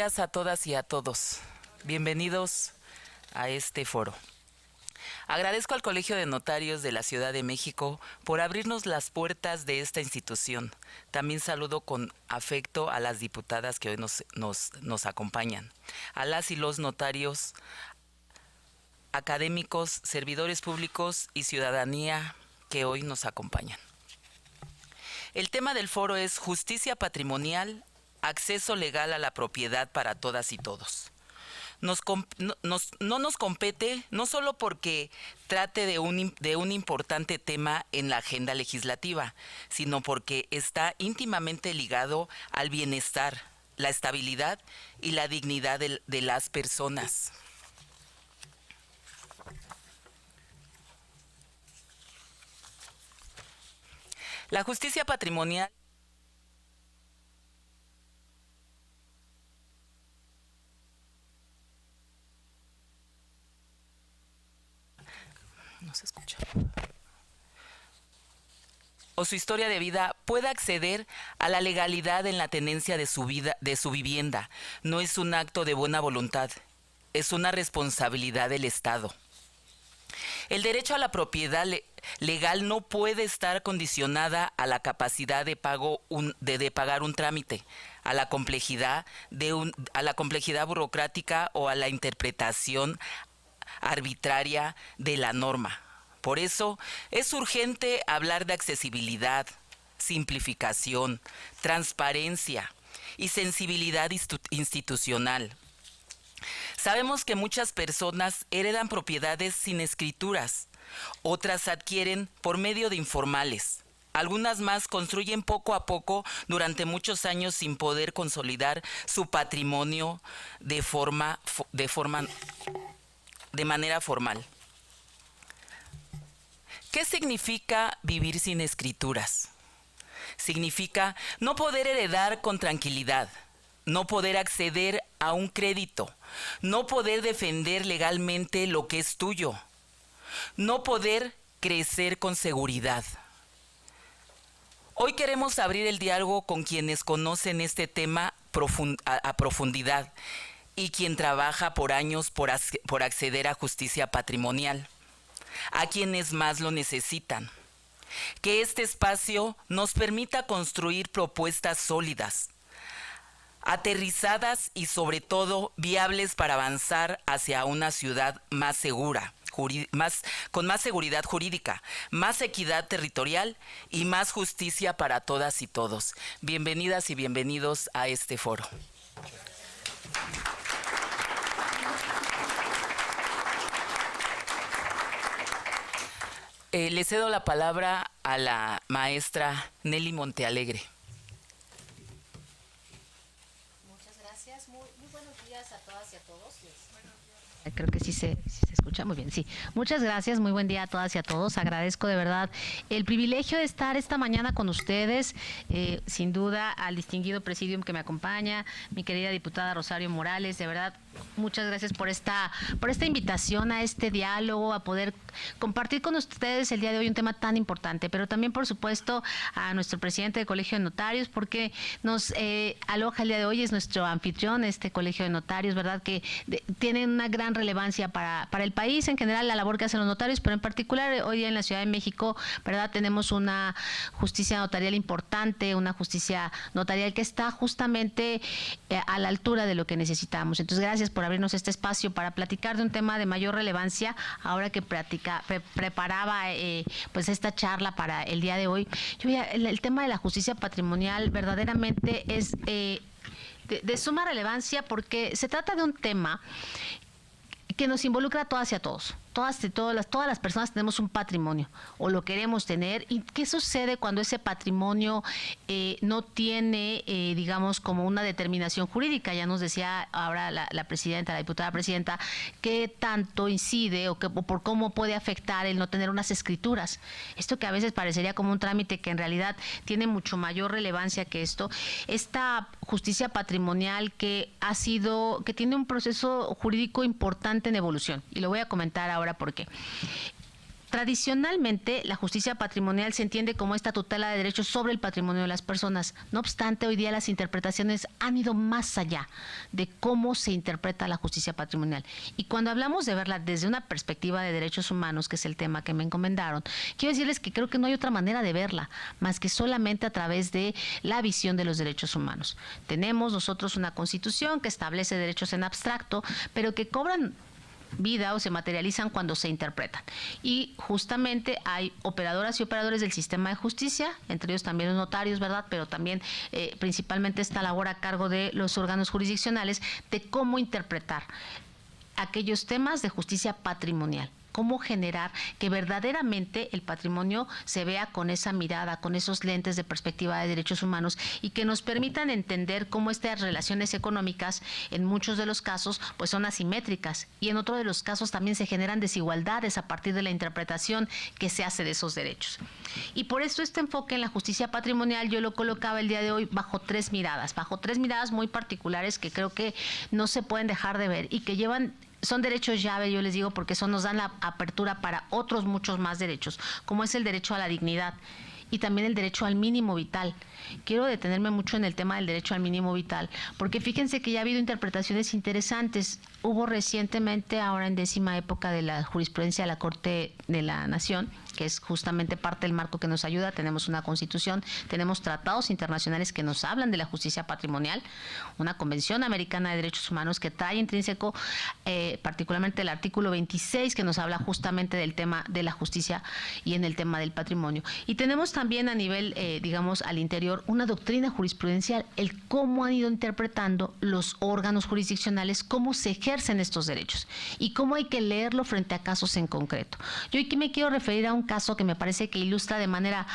días a todas y a todos. Bienvenidos a este foro. Agradezco al Colegio de Notarios de la Ciudad de México por abrirnos las puertas de esta institución. También saludo con afecto a las diputadas que hoy nos acompañan, a las y los notarios, académicos, servidores públicos y ciudadanía que hoy nos acompañan. El tema del foro es justicia patrimonial, acceso legal a la propiedad para todas y todos. No nos compete, no solo porque trate de un importante tema en la agenda legislativa, sino porque está íntimamente ligado al bienestar, la estabilidad y la dignidad de las personas. La justicia patrimonial no se escucha. O su historia de vida puede acceder a la legalidad en la tenencia de su vivienda. No es un acto de buena voluntad, es una responsabilidad del Estado. El derecho a la propiedad legal no puede estar condicionada a la capacidad de pagar un trámite, a la complejidad burocrática o a la interpretación arbitraria de la norma. Por eso es urgente hablar de accesibilidad, simplificación, transparencia y sensibilidad institucional. Sabemos que muchas personas heredan propiedades sin escrituras, otras adquieren por medio de informales. Algunas más construyen poco a poco durante muchos años sin poder consolidar su patrimonio de manera formal. ¿Qué significa vivir sin escrituras? Significa no poder heredar con tranquilidad, no poder acceder a un crédito, no poder defender legalmente lo que es tuyo, no poder crecer con seguridad. Hoy queremos abrir el diálogo con quienes conocen este tema a profundidad y quien trabaja por años por acceder a justicia patrimonial, a quienes más lo necesitan. Que este espacio nos permita construir propuestas sólidas, aterrizadas y sobre todo viables para avanzar hacia una ciudad más segura, con más seguridad jurídica, más equidad territorial y más justicia para todas y todos. Bienvenidas y bienvenidos a este foro. Le cedo la palabra a la maestra Nelly Montealegre. Muchas gracias. Muy buenos días a todas y a todos. Creo que sí se escucha muy bien, sí. Muchas gracias, muy buen día a todas y a todos. Agradezco de verdad el privilegio de estar esta mañana con ustedes, sin duda al distinguido presidium que me acompaña, mi querida diputada Rosario Morales, de verdad, muchas gracias por esta invitación a este diálogo, a poder compartir con ustedes el día de hoy un tema tan importante, pero también, por supuesto, a nuestro presidente del Colegio de Notarios, porque nos aloja el día de hoy, es nuestro anfitrión, este Colegio de Notarios, ¿verdad? Que tiene una gran relevancia para el país, en general, la labor que hacen los notarios, pero en particular hoy día en la Ciudad de México, ¿verdad? Tenemos una justicia notarial importante, una justicia notarial que está justamente a la altura de lo que necesitamos. Entonces, gracias por abrirnos este espacio para platicar de un tema de mayor relevancia, ahora que preparaba pues esta charla para el día de hoy. El tema de la justicia patrimonial verdaderamente es de suma relevancia porque se trata de un tema que nos involucra a todas y a todos. Todas las personas tenemos un patrimonio o lo queremos tener. ¿Y qué sucede cuando ese patrimonio no tiene, digamos, como una determinación jurídica? Ya nos decía ahora la diputada presidenta, qué tanto incide o por cómo puede afectar el no tener unas escrituras. Esto que a veces parecería como un trámite que en realidad tiene mucho mayor relevancia que esto. Esta justicia patrimonial que tiene un proceso jurídico importante en evolución. Y lo voy a comentar ahora por qué. Tradicionalmente, la justicia patrimonial se entiende como esta tutela de derechos sobre el patrimonio de las personas. No obstante, hoy día las interpretaciones han ido más allá de cómo se interpreta la justicia patrimonial. Y cuando hablamos de verla desde una perspectiva de derechos humanos, que es el tema que me encomendaron, quiero decirles que creo que no hay otra manera de verla más que solamente a través de la visión de los derechos humanos. Tenemos nosotros una constitución que establece derechos en abstracto, pero que cobran vida o se materializan cuando se interpretan. Y justamente hay operadoras y operadores del sistema de justicia, entre ellos también los notarios, ¿verdad? Pero también principalmente esta labor a cargo de los órganos jurisdiccionales de cómo interpretar aquellos temas de justicia patrimonial. Cómo generar que verdaderamente el patrimonio se vea con esa mirada, con esos lentes de perspectiva de derechos humanos y que nos permitan entender cómo estas relaciones económicas en muchos de los casos pues son asimétricas y en otros de los casos también se generan desigualdades a partir de la interpretación que se hace de esos derechos. Y por eso este enfoque en la justicia patrimonial yo lo colocaba el día de hoy bajo tres miradas muy particulares que creo que no se pueden dejar de ver y que son derechos llave, yo les digo, porque eso nos dan la apertura para otros muchos más derechos, como es el derecho a la dignidad y también el derecho al mínimo vital. Quiero detenerme mucho en el tema del derecho al mínimo vital, porque fíjense que ya ha habido interpretaciones interesantes. Hubo recientemente, ahora en 10ª época de la jurisprudencia de la Corte de la Nación, que es justamente parte del marco que nos ayuda. Tenemos una constitución, tenemos tratados internacionales que nos hablan de la justicia patrimonial, una convención americana de derechos humanos que trae intrínseco particularmente el artículo 26 que nos habla justamente del tema de la justicia y en el tema del patrimonio. Y tenemos también a nivel, digamos, al interior, una doctrina jurisprudencial, el cómo han ido interpretando los órganos jurisdiccionales, cómo se ejercen estos derechos y cómo hay que leerlo frente a casos en concreto. Yo aquí me quiero referir a un caso que me parece que ilustra de manera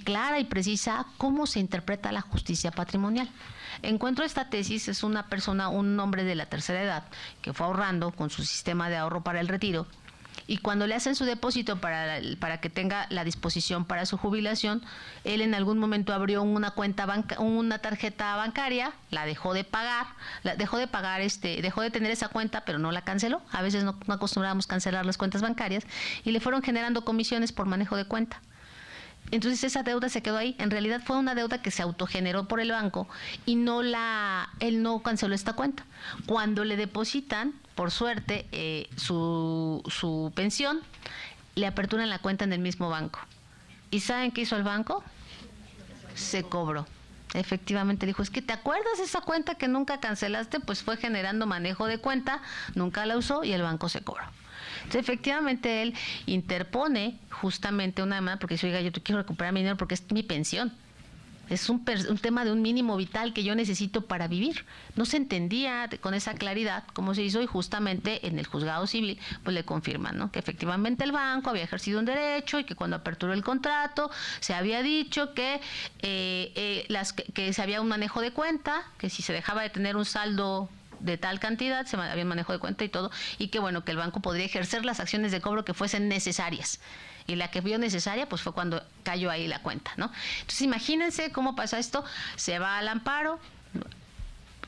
clara y precisa cómo se interpreta la justicia patrimonial. Encuentro esta tesis, es una persona, un hombre de la tercera edad, que fue ahorrando con su sistema de ahorro para el retiro, y cuando le hacen su depósito para que tenga la disposición para su jubilación, él en algún momento abrió una una tarjeta bancaria, la dejó de pagar, dejó de tener esa cuenta, pero no la canceló. A veces no acostumbramos cancelar las cuentas bancarias y le fueron generando comisiones por manejo de cuenta. Entonces esa deuda se quedó ahí. En realidad fue una deuda que se autogeneró por el banco y él no canceló esta cuenta. Cuando le depositan, por suerte, su pensión, le aperturan la cuenta en el mismo banco. ¿Y saben qué hizo el banco? Se cobró. Efectivamente dijo, es que ¿te acuerdas de esa cuenta que nunca cancelaste? Pues fue generando manejo de cuenta, nunca la usó y el banco se cobró. Entonces, efectivamente, él interpone justamente una demanda porque dice, oiga, yo quiero recuperar mi dinero porque es mi pensión. Es un tema de un mínimo vital que yo necesito para vivir. No se entendía con esa claridad cómo se hizo y justamente en el juzgado civil pues le confirman, ¿no? Que efectivamente el banco había ejercido un derecho y que cuando aperturó el contrato se había dicho que se había un manejo de cuenta, que si se dejaba de tener un saldo de tal cantidad, había un manejo de cuenta y todo, y que bueno, que el banco podría ejercer las acciones de cobro que fuesen necesarias. Y la que vio necesaria, pues fue cuando cayó ahí la cuenta, ¿no? Entonces, imagínense cómo pasa esto, se va al amparo,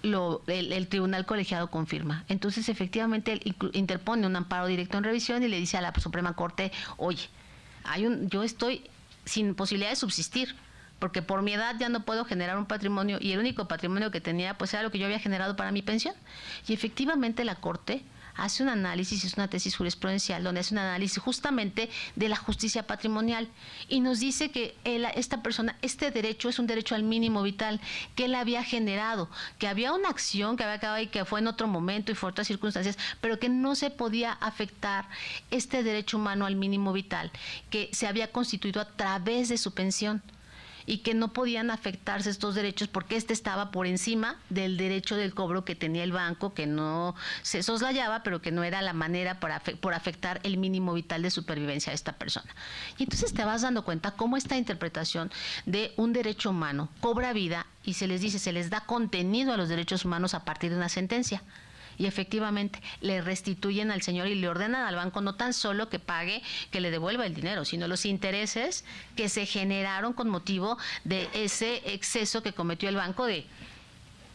el tribunal colegiado confirma. Entonces, efectivamente, él interpone un amparo directo en revisión y le dice a la Suprema Corte, oye, yo estoy sin posibilidad de subsistir, porque por mi edad ya no puedo generar un patrimonio y el único patrimonio que tenía pues era lo que yo había generado para mi pensión. Y efectivamente la Corte hace un análisis, es una tesis jurisprudencial donde hace un análisis justamente de la justicia patrimonial y nos dice que esta persona, este derecho es un derecho al mínimo vital que él había generado, que había una acción que había acabado y que fue en otro momento y fue otras circunstancias, pero que no se podía afectar este derecho humano al mínimo vital que se había constituido a través de su pensión, y que no podían afectarse estos derechos porque estaba por encima del derecho del cobro que tenía el banco, que no se soslayaba, pero que no era la manera por afectar el mínimo vital de supervivencia de esta persona. Y entonces te vas dando cuenta cómo esta interpretación de un derecho humano cobra vida y se les da contenido a los derechos humanos a partir de una sentencia. Y efectivamente le restituyen al señor y le ordenan al banco no tan solo que pague, que le devuelva el dinero, sino los intereses que se generaron con motivo de ese exceso que cometió el banco de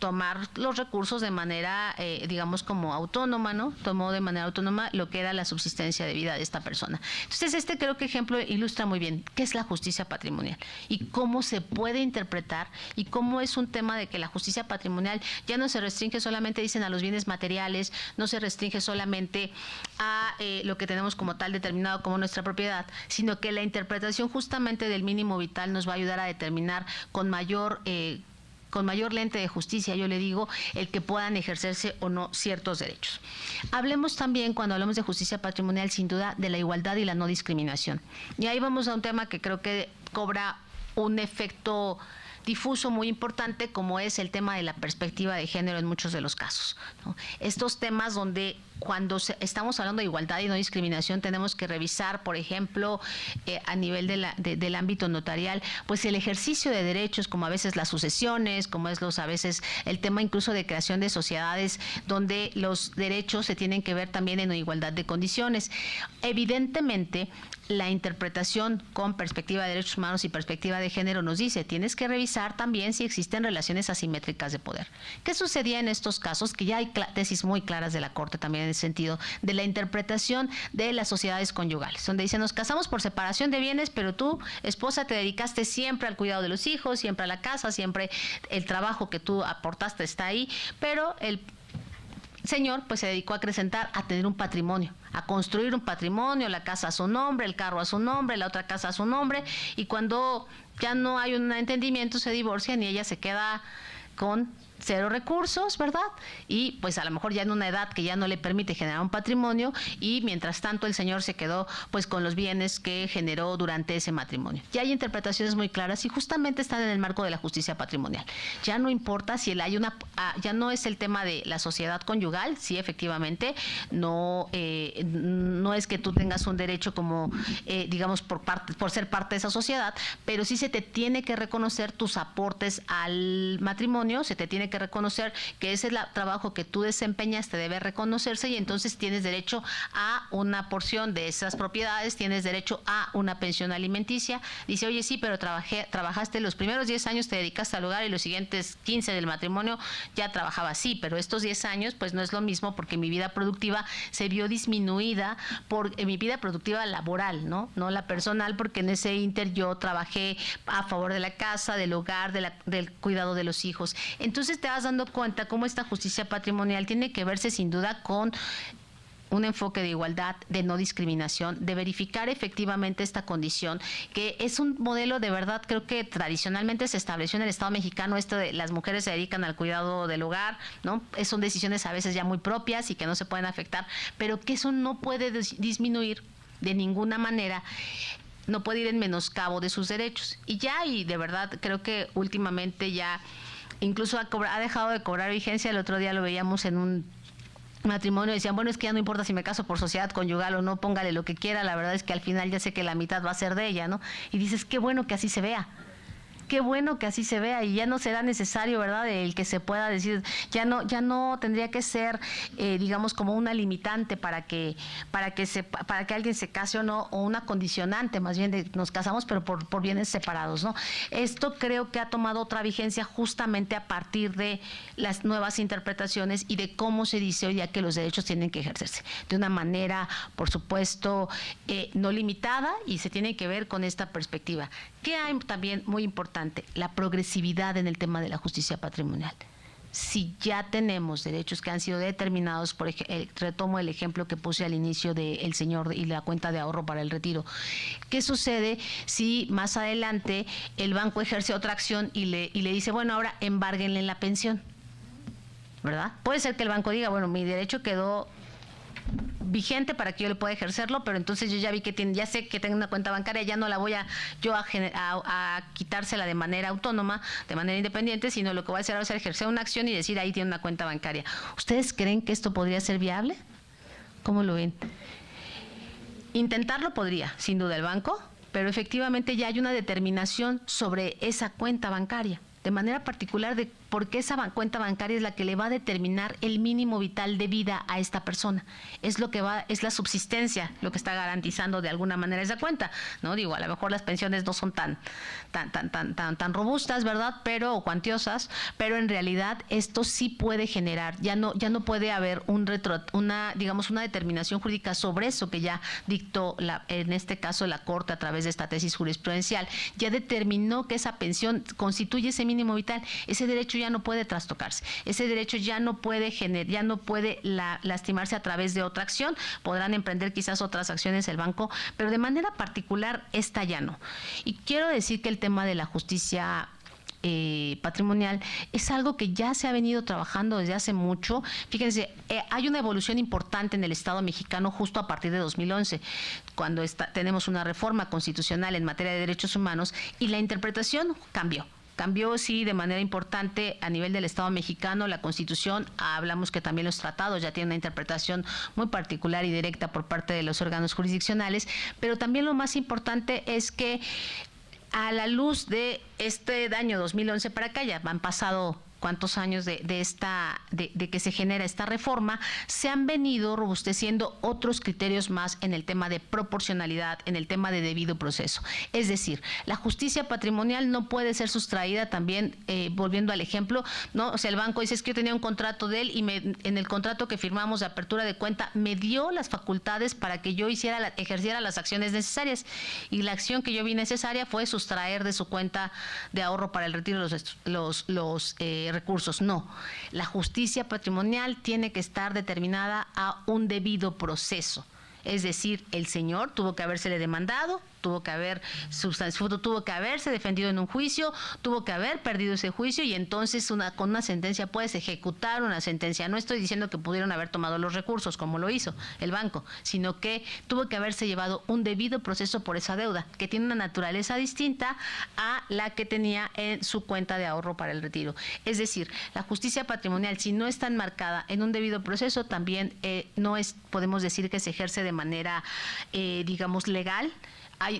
tomar los recursos de manera, digamos, como autónoma, ¿no? Tomó de manera autónoma lo que era la subsistencia de vida de esta persona. Entonces, creo que ejemplo ilustra muy bien qué es la justicia patrimonial y cómo se puede interpretar y cómo es un tema de que la justicia patrimonial ya no se restringe solamente, dicen, a los bienes materiales, no se restringe solamente a lo que tenemos como tal determinado como nuestra propiedad, sino que la interpretación justamente del mínimo vital nos va a ayudar a determinar con mayor lente de justicia, yo le digo, el que puedan ejercerse o no ciertos derechos. Hablemos también, cuando hablamos de justicia patrimonial, sin duda, de la igualdad y la no discriminación. Y ahí vamos a un tema que creo que cobra un efecto difuso muy importante, como es el tema de la perspectiva de género en muchos de los casos, ¿no? Estos temas donde cuando estamos hablando de igualdad y no discriminación tenemos que revisar, por ejemplo, a nivel del ámbito notarial, pues el ejercicio de derechos, como a veces las sucesiones, como es a veces el tema incluso de creación de sociedades, donde los derechos se tienen que ver también en igualdad de condiciones. Evidentemente, la interpretación con perspectiva de derechos humanos y perspectiva de género nos dice, tienes que revisar también si existen relaciones asimétricas de poder. ¿Qué sucedía en estos casos? Que ya hay tesis muy claras de la Corte también en el sentido de la interpretación de las sociedades conyugales, donde dice, nos casamos por separación de bienes, pero tú, esposa, te dedicaste siempre al cuidado de los hijos, siempre a la casa, siempre el trabajo que tú aportaste está ahí, pero el señor pues se dedicó a acrecentar, a tener un patrimonio, a construir un patrimonio, la casa a su nombre, el carro a su nombre, la otra casa a su nombre, y cuando ya no hay un entendimiento se divorcian y ella se queda con cero recursos, ¿verdad? Y pues a lo mejor ya en una edad que ya no le permite generar un patrimonio, y mientras tanto el señor se quedó pues con los bienes que generó durante ese matrimonio. Ya hay interpretaciones muy claras y justamente están en el marco de la justicia patrimonial. Ya no importa si hay ya no es el tema de la sociedad conyugal, sí, efectivamente, no es que tú tengas un derecho como, digamos, por ser parte de esa sociedad, pero sí se te tiene que reconocer tus aportes al matrimonio, se te tiene que reconocer que ese trabajo que tú desempeñaste debe reconocerse, y entonces tienes derecho a una porción de esas propiedades, tienes derecho a una pensión alimenticia. Dice, oye, sí, pero trabajaste los primeros 10 años, te dedicaste al hogar, y los siguientes 15 del matrimonio ya trabajaba, sí, pero estos 10 años pues no es lo mismo, porque mi vida productiva se vio disminuida por mi vida productiva laboral, no la personal, porque en ese inter yo trabajé a favor de la casa, del hogar, del cuidado de los hijos. Entonces te vas dando cuenta cómo esta justicia patrimonial tiene que verse sin duda con un enfoque de igualdad, de no discriminación, de verificar efectivamente esta condición, que es un modelo de verdad, creo que tradicionalmente se estableció en el Estado mexicano, esto de las mujeres se dedican al cuidado del hogar, ¿no? Son decisiones a veces ya muy propias y que no se pueden afectar, pero que eso no puede disminuir de ninguna manera, no puede ir en menoscabo de sus derechos. Y de verdad creo que últimamente ya incluso ha dejado de cobrar vigencia. El otro día lo veíamos en un matrimonio, decían, bueno, es que ya no importa si me caso por sociedad conyugal o no, póngale lo que quiera, la verdad es que al final ya sé que la mitad va a ser de ella, ¿no? Y dices, qué bueno que así se vea. Qué bueno que así se vea, y ya no será necesario, ¿verdad?, el que se pueda decir, ya no tendría que ser, digamos, como una limitante para que alguien se case o no, o una condicionante, más bien, de nos casamos pero por bienes separados, ¿no? Esto creo que ha tomado otra vigencia justamente a partir de las nuevas interpretaciones y de cómo se dice hoy día que los derechos tienen que ejercerse de una manera, por supuesto, no limitada, y se tiene que ver con esta perspectiva. ¿Qué hay también muy importante? La progresividad en el tema de la justicia patrimonial. Si ya tenemos derechos que han sido determinados, por ejemplo, retomo el ejemplo que puse al inicio del señor y la cuenta de ahorro para el retiro, ¿qué sucede si más adelante el banco ejerce otra acción y le dice, bueno, ahora embárguenle la pensión? ¿Verdad? Puede ser que el banco diga, bueno, mi derecho quedó vigente para que yo le pueda ejercerlo, pero entonces yo ya vi que ya sé que tengo una cuenta bancaria, ya no la voy a quitársela de manera autónoma, de manera independiente, sino lo que voy a hacer ahora es ejercer una acción y decir, ahí tiene una cuenta bancaria. ¿Ustedes creen que esto podría ser viable? ¿Cómo lo ven? Intentarlo podría, sin duda, el banco, pero efectivamente ya hay una determinación sobre esa cuenta bancaria, de manera particular de porque esa cuenta bancaria es la que le va a determinar el mínimo vital de vida a esta persona. Es la subsistencia lo que está garantizando de alguna manera esa cuenta, ¿no? Digo, a lo mejor las pensiones no son tan robustas, ¿verdad? O cuantiosas, pero en realidad esto sí puede generar, ya no puede haber una determinación jurídica sobre eso que ya dictó en este caso la Corte a través de esta tesis jurisprudencial. Ya determinó que esa pensión constituye ese mínimo vital. Ese derecho ya no puede trastocarse. Ese derecho ya no puede lastimarse a través de otra acción. Podrán emprender quizás otras acciones el banco, pero de manera particular esta ya no. Y quiero decir que el tema de la justicia patrimonial es algo que ya se ha venido trabajando desde hace mucho. Fíjense, hay una evolución importante en el Estado mexicano justo a partir de 2011, cuando tenemos una reforma constitucional en materia de derechos humanos y la interpretación cambió. Cambió, sí, de manera importante a nivel del Estado mexicano. La Constitución, hablamos que también los tratados ya tienen una interpretación muy particular y directa por parte de los órganos jurisdiccionales, pero también lo más importante es que a la luz de este año 2011 para acá, ya han pasado cuántos años de que se genera esta reforma, se han venido robusteciendo otros criterios más en el tema de proporcionalidad, en el tema de debido proceso. Es decir, la justicia patrimonial no puede ser sustraída también, volviendo al ejemplo, ¿no? O sea, el banco dice, es que yo tenía un contrato de él y en el contrato que firmamos de apertura de cuenta me dio las facultades para que yo ejerciera las acciones necesarias, y la acción que yo vi necesaria fue sustraer de su cuenta de ahorro para el retiro los recursos. No, la justicia patrimonial tiene que estar determinada a un debido proceso. Es decir, el señor tuvo que habérsele demandado, tuvo que haberse defendido en un juicio, tuvo que haber perdido ese juicio, y entonces con una sentencia puedes ejecutar una sentencia. No estoy diciendo que pudieron haber tomado los recursos como lo hizo el banco, sino que tuvo que haberse llevado un debido proceso por esa deuda, que tiene una naturaleza distinta a la que tenía en su cuenta de ahorro para el retiro. Es decir, la justicia patrimonial, si no está enmarcada en un debido proceso, también podemos decir que se ejerce de manera, legal.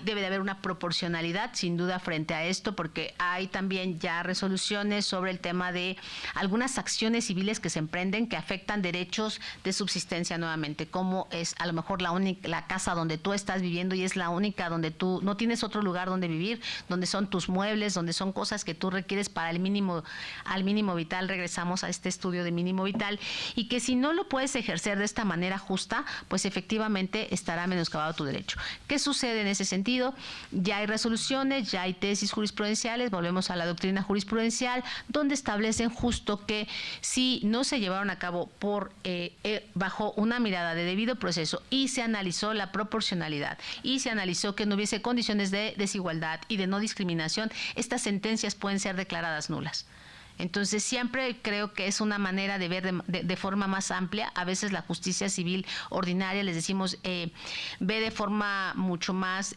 Debe de haber una proporcionalidad, sin duda, frente a esto, porque hay también ya resoluciones sobre el tema de algunas acciones civiles que se emprenden que afectan derechos de subsistencia nuevamente, como es a lo mejor la casa donde tú estás viviendo y es la única donde tú no tienes otro lugar donde vivir, donde son tus muebles, donde son cosas que tú requieres para al mínimo vital. Regresamos a este estudio de mínimo vital, y que si no lo puedes ejercer de esta manera justa, pues efectivamente estará menoscabado tu derecho. ¿Qué sucede en ese sentido? Ya hay resoluciones, ya hay tesis jurisprudenciales, volvemos a la doctrina jurisprudencial, donde establecen justo que si no se llevaron a cabo bajo una mirada de debido proceso y se analizó la proporcionalidad y se analizó que no hubiese condiciones de desigualdad y de no discriminación, estas sentencias pueden ser declaradas nulas. Entonces, siempre creo que es una manera de ver de forma más amplia. A veces la justicia civil ordinaria, les decimos, ve de forma mucho más,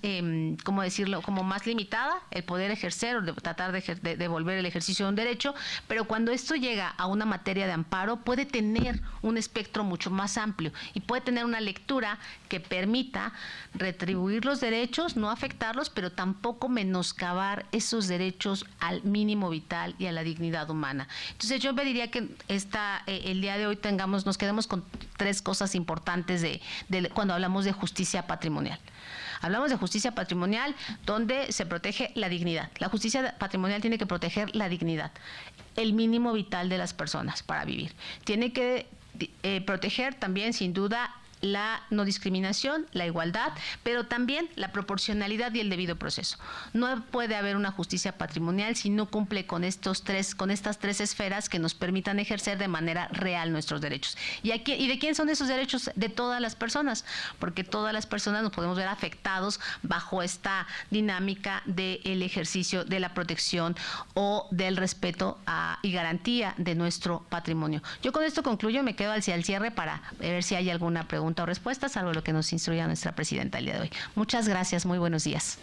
¿cómo decirlo?, como más limitada el poder ejercer o de tratar de devolver el ejercicio de un derecho, pero cuando esto llega a una materia de amparo, puede tener un espectro mucho más amplio y puede tener una lectura que permita retribuir los derechos, no afectarlos, pero tampoco menoscabar esos derechos al mínimo vital y a la dignidad humana. Entonces, yo pediría que el día de hoy nos quedemos con tres cosas importantes cuando hablamos de justicia patrimonial. Hablamos de justicia patrimonial donde se protege la dignidad. La justicia patrimonial tiene que proteger la dignidad, el mínimo vital de las personas para vivir. Tiene que proteger también, sin duda, la no discriminación, la igualdad, pero también la proporcionalidad y el debido proceso. No puede haber una justicia patrimonial si no cumple con estas tres esferas que nos permitan ejercer de manera real nuestros derechos. ¿Y de quién son esos derechos? De todas las personas, porque todas las personas nos podemos ver afectados bajo esta dinámica del ejercicio de la protección o del respeto y garantía de nuestro patrimonio. Yo con esto concluyo, me quedo al cierre para ver si hay alguna pregunta o respuesta, salvo lo que nos instruya nuestra presidenta el día de hoy. Muchas gracias, muy buenos días.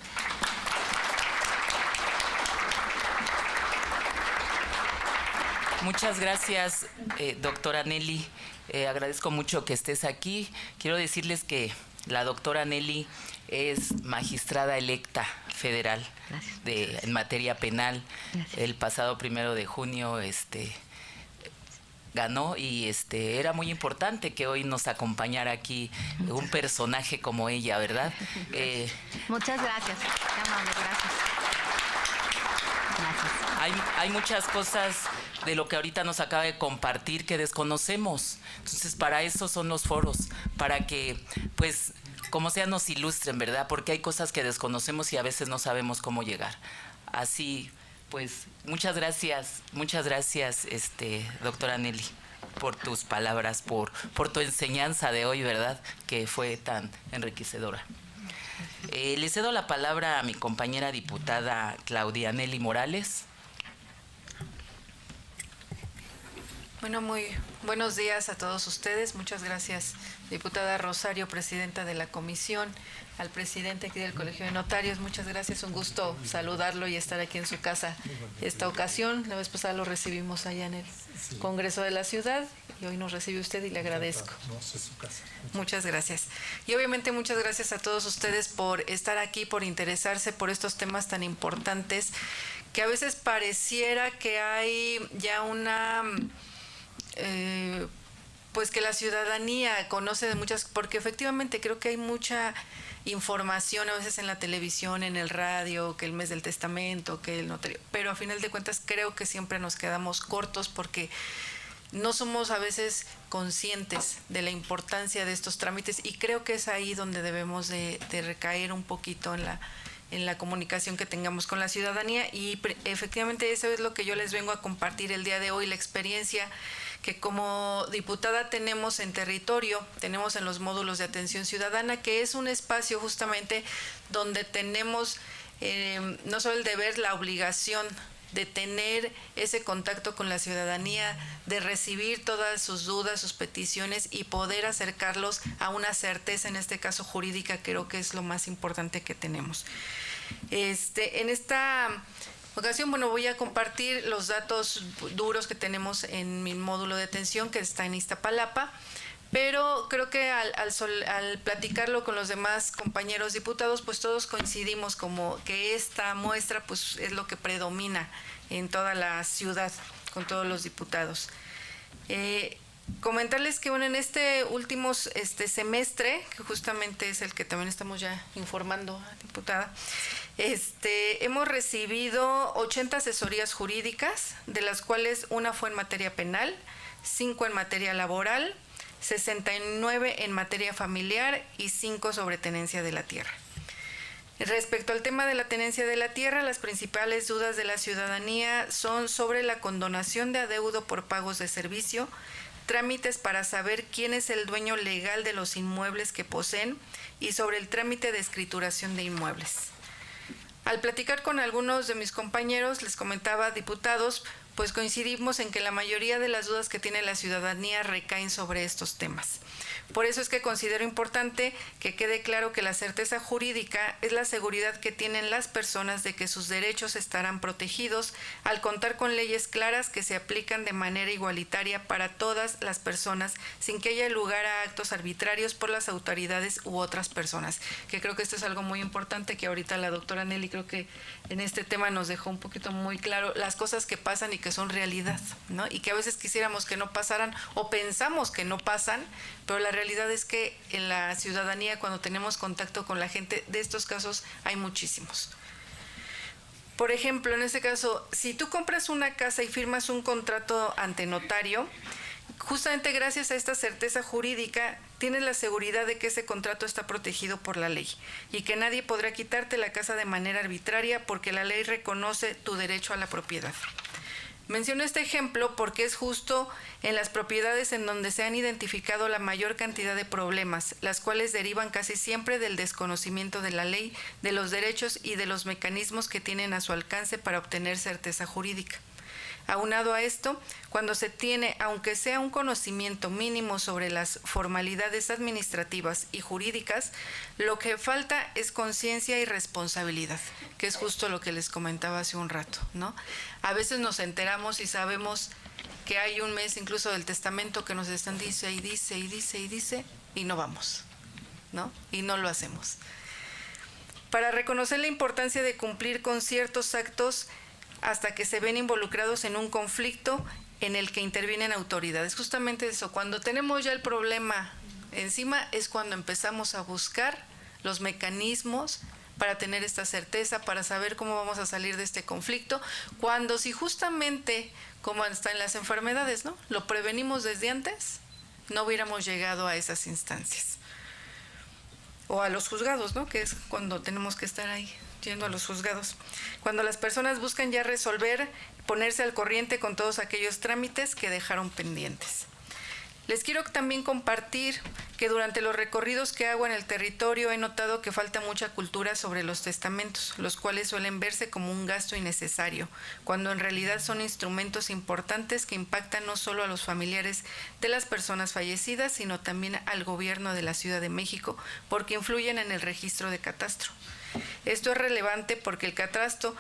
Muchas gracias, doctora Nelly. Agradezco mucho que estés aquí. Quiero decirles que la doctora Nelly es magistrada electa federal en materia penal. Gracias. El pasado 1 de junio ganó y era muy importante que hoy nos acompañara aquí un personaje como ella, ¿verdad? Muchas gracias. Qué amable, gracias. Gracias. Hay muchas cosas de lo que ahorita nos acaba de compartir que desconocemos. Entonces, para eso son los foros, para que, pues, como sea, nos ilustren, ¿verdad? Porque hay cosas que desconocemos y a veces no sabemos cómo llegar. Así, pues, muchas gracias, doctora Nelly, por tus palabras, por tu enseñanza de hoy, ¿verdad? Que fue tan enriquecedora. Le cedo la palabra a mi compañera diputada Claudia Nelly Morales. Bueno, muy buenos días a todos ustedes. Muchas gracias, diputada Rosario, presidenta de la comisión, al presidente aquí del Colegio de Notarios. Muchas gracias, un gusto saludarlo y estar aquí en su casa esta ocasión. La vez pasada lo recibimos allá en el Congreso de la Ciudad y hoy nos recibe usted y le agradezco. Muchas gracias. Y obviamente muchas gracias a todos ustedes por estar aquí, por interesarse por estos temas tan importantes que a veces pareciera que hay ya una... pues que la ciudadanía conoce de muchas, porque efectivamente creo que hay mucha información a veces en la televisión, en el radio, que el mes del testamento, que el notario, pero a final de cuentas creo que siempre nos quedamos cortos porque no somos a veces conscientes de la importancia de estos trámites y creo que es ahí donde debemos de recaer un poquito en la comunicación que tengamos con la ciudadanía y efectivamente eso es lo que yo les vengo a compartir el día de hoy, la experiencia que como diputada tenemos en territorio, tenemos en los módulos de atención ciudadana, que es un espacio justamente donde tenemos no solo el deber, la obligación de tener ese contacto con la ciudadanía, de recibir todas sus dudas, sus peticiones y poder acercarlos a una certeza, en este caso jurídica, creo que es lo más importante que tenemos. En esta ocasión, bueno, voy a compartir los datos duros que tenemos en mi módulo de atención que está en Iztapalapa, pero creo que al platicarlo con los demás compañeros diputados, pues todos coincidimos como que esta muestra pues es lo que predomina en toda la ciudad con todos los diputados. Comentarles que bueno, en este último semestre, que justamente es el que también estamos ya informando, diputada, hemos recibido 80 asesorías jurídicas, de las cuales una fue en materia penal, 5 en materia laboral, 69 en materia familiar y 5 sobre tenencia de la tierra. Respecto al tema de la tenencia de la tierra, las principales dudas de la ciudadanía son sobre la condonación de adeudo por pagos de servicio, trámites para saber quién es el dueño legal de los inmuebles que poseen y sobre el trámite de escrituración de inmuebles. Al platicar con algunos de mis compañeros, les comentaba, diputados, pues coincidimos en que la mayoría de las dudas que tiene la ciudadanía recaen sobre estos temas. Por eso es que considero importante que quede claro que la certeza jurídica es la seguridad que tienen las personas de que sus derechos estarán protegidos al contar con leyes claras que se aplican de manera igualitaria para todas las personas sin que haya lugar a actos arbitrarios por las autoridades u otras personas. Que creo que esto es algo muy importante que ahorita la doctora Nelly creo que en este tema nos dejó un poquito muy claro las cosas que pasan y que son realidad, ¿no? Y que a veces quisiéramos que no pasaran o pensamos que no pasan, pero la realidad es que en la ciudadanía, cuando tenemos contacto con la gente, de estos casos hay muchísimos. Por ejemplo, en este caso, si tú compras una casa y firmas un contrato ante notario, justamente gracias a esta certeza jurídica, tienes la seguridad de que ese contrato está protegido por la ley y que nadie podrá quitarte la casa de manera arbitraria porque la ley reconoce tu derecho a la propiedad. Menciono este ejemplo porque es justo en las propiedades en donde se han identificado la mayor cantidad de problemas, las cuales derivan casi siempre del desconocimiento de la ley, de los derechos y de los mecanismos que tienen a su alcance para obtener certeza jurídica. Aunado a esto, cuando se tiene, aunque sea un conocimiento mínimo sobre las formalidades administrativas y jurídicas, lo que falta es conciencia y responsabilidad, que es justo lo que les comentaba hace un rato, ¿no? A veces nos enteramos y sabemos que hay un mes incluso del testamento que nos están dice y no vamos, ¿no? Y no lo hacemos. para reconocer la importancia de cumplir con ciertos actos hasta que se ven involucrados en un conflicto en el que intervienen autoridades. Justamente eso, cuando tenemos ya el problema encima es cuando empezamos a buscar los mecanismos para tener esta certeza, para saber cómo vamos a salir de este conflicto, cuando si justamente, como está en las enfermedades, ¿no?, lo prevenimos desde antes, no hubiéramos llegado a esas instancias. O a los juzgados, ¿no?, que es cuando tenemos que estar ahí, yendo a los juzgados. Cuando las personas buscan ya resolver, ponerse al corriente con todos aquellos trámites que dejaron pendientes. Les quiero también compartir que durante los recorridos que hago en el territorio he notado que falta mucha cultura sobre los testamentos, los cuales suelen verse como un gasto innecesario, cuando en realidad son instrumentos importantes que impactan no solo a los familiares de las personas fallecidas, sino también al gobierno de la Ciudad de México, porque influyen en el registro de catastro. Esto es relevante porque el catastro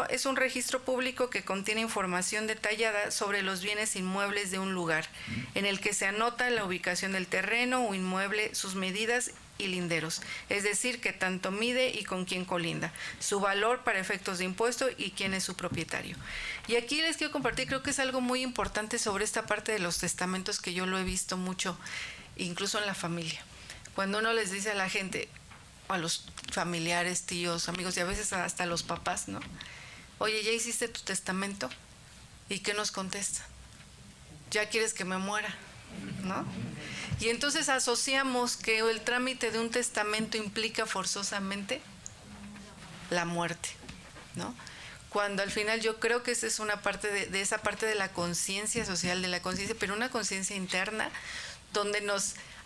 es un registro público que contiene información detallada sobre los bienes inmuebles de un lugar, en el que se anota la ubicación del terreno o inmueble, sus medidas y linderos, es decir, que tanto mide y con quién colinda, su valor para efectos de impuesto y quién es su propietario. Y aquí les quiero compartir, creo que es algo muy importante sobre esta parte de los testamentos que yo lo he visto mucho, incluso en la familia. Cuando uno les dice a la gente, a los familiares, tíos, amigos y a veces hasta los papás, ¿no? Oye, ¿ya hiciste tu testamento? ¿Y qué nos contesta? ¿Ya quieres que me muera? ¿No? Y entonces asociamos que el trámite de un testamento implica forzosamente la muerte, ¿no? Cuando al final yo creo que esa es una parte de esa parte de la conciencia social, de la conciencia, pero una conciencia interna donde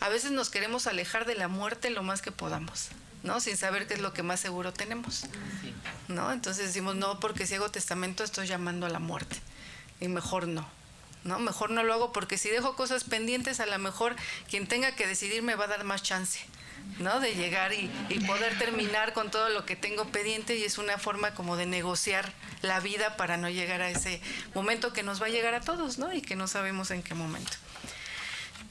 a veces nos queremos alejar de la muerte lo más que podamos, ¿no? Sin saber qué es lo que más seguro tenemos, ¿no? Entonces decimos, no, porque si hago testamento estoy llamando a la muerte. Y mejor no, ¿no? Mejor no lo hago porque si dejo cosas pendientes, a lo mejor quien tenga que decidir me va a dar más chance, ¿no?, de llegar y poder terminar con todo lo que tengo pendiente, y es una forma como de negociar la vida para no llegar a ese momento que nos va a llegar a todos, ¿no?, y que no sabemos en qué momento.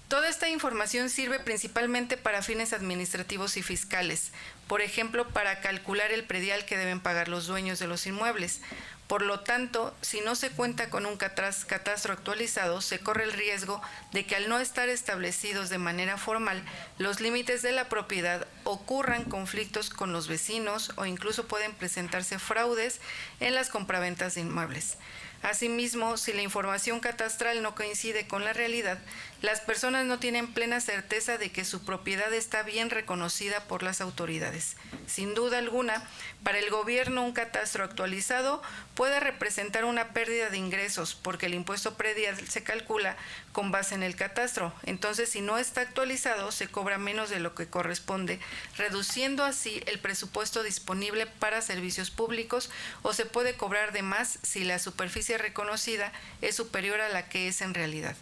Toda esta información sirve principalmente para fines administrativos y fiscales, por ejemplo, para calcular el predial que deben pagar los dueños de los inmuebles. Por lo tanto, si no se cuenta con un catastro actualizado, se corre el riesgo de que al no estar establecidos de manera formal los límites de la propiedad, ocurran conflictos con los vecinos o incluso pueden presentarse fraudes en las compraventas de inmuebles. Asimismo, si la información catastral no coincide con la realidad, las personas no tienen plena certeza de que su propiedad está bien reconocida por las autoridades. Sin duda alguna, para el gobierno un catastro actualizado puede representar una pérdida de ingresos porque el impuesto predial se calcula con base en el catastro. Entonces, si no está actualizado, se cobra menos de lo que corresponde, reduciendo así el presupuesto disponible para servicios públicos, o se puede cobrar de más si la superficie reconocida es superior a la que es en realidad.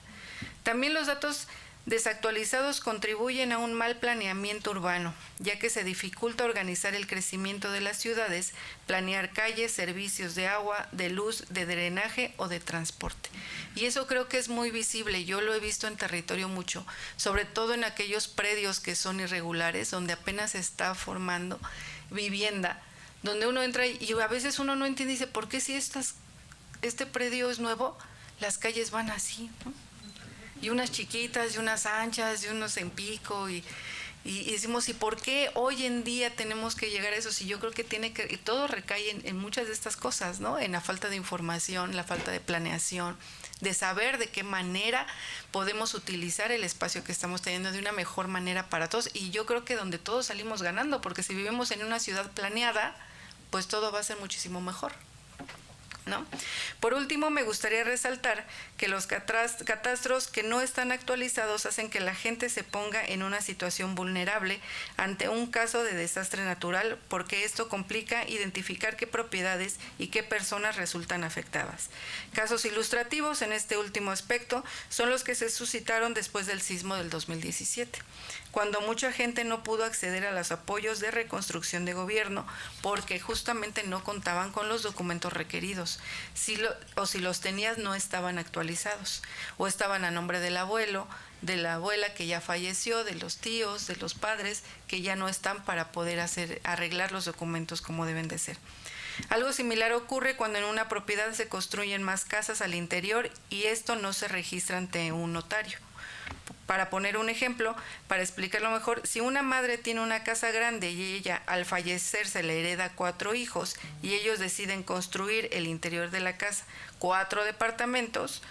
También los datos desactualizados contribuyen a un mal planeamiento urbano, ya que se dificulta organizar el crecimiento de las ciudades, planear calles, servicios de agua, de luz, de drenaje o de transporte. Y eso creo que es muy visible, yo lo he visto en territorio mucho, sobre todo en aquellos predios que son irregulares, donde apenas se está formando vivienda, donde uno entra y a veces uno no entiende y dice, ¿por qué si este predio es nuevo, las calles van así, ¿no? Y unas chiquitas, y unas anchas, y unos en pico, y decimos, ¿y por qué hoy en día tenemos que llegar a eso? Si yo creo que todo recae en muchas de estas cosas, ¿no? En la falta de información, la falta de planeación, de saber de qué manera podemos utilizar el espacio que estamos teniendo de una mejor manera para todos. Y yo creo que donde todos salimos ganando, porque si vivimos en una ciudad planeada, pues todo va a ser muchísimo mejor, ¿no? Por último, me gustaría resaltar que los catastros que no están actualizados hacen que la gente se ponga en una situación vulnerable ante un caso de desastre natural, porque esto complica identificar qué propiedades y qué personas resultan afectadas. Casos ilustrativos en este último aspecto son los que se suscitaron después del sismo del 2017. cuando mucha gente no pudo acceder a los apoyos de reconstrucción de gobierno porque justamente no contaban con los documentos requeridos, si los tenías no estaban actualizados o estaban a nombre del abuelo, de la abuela que ya falleció, de los tíos, de los padres que ya no están para poder arreglar los documentos como deben de ser. Algo similar ocurre cuando en una propiedad se construyen más casas al interior y esto no se registra ante un notario. Para poner un ejemplo, para explicarlo mejor, si una madre tiene una casa grande y ella al fallecer se le hereda 4 hijos y ellos deciden construir el interior de la casa, 4 departamentos,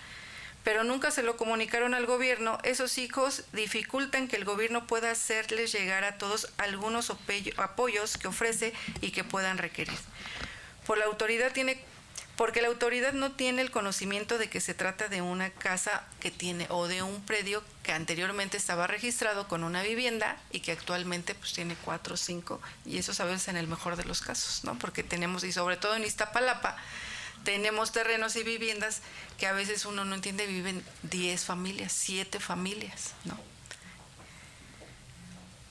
pero nunca se lo comunicaron al gobierno, esos hijos dificultan que el gobierno pueda hacerles llegar a todos algunos apoyos que ofrece y que puedan requerir. Porque la autoridad no tiene el conocimiento de que se trata de una casa que tiene o de un predio que anteriormente estaba registrado con una vivienda y que actualmente pues tiene 4 o 5, y eso a veces en el mejor de los casos, ¿no? Porque tenemos, y sobre todo en Iztapalapa, tenemos terrenos y viviendas que a veces uno no entiende, viven 10 familias, 7 familias, ¿no?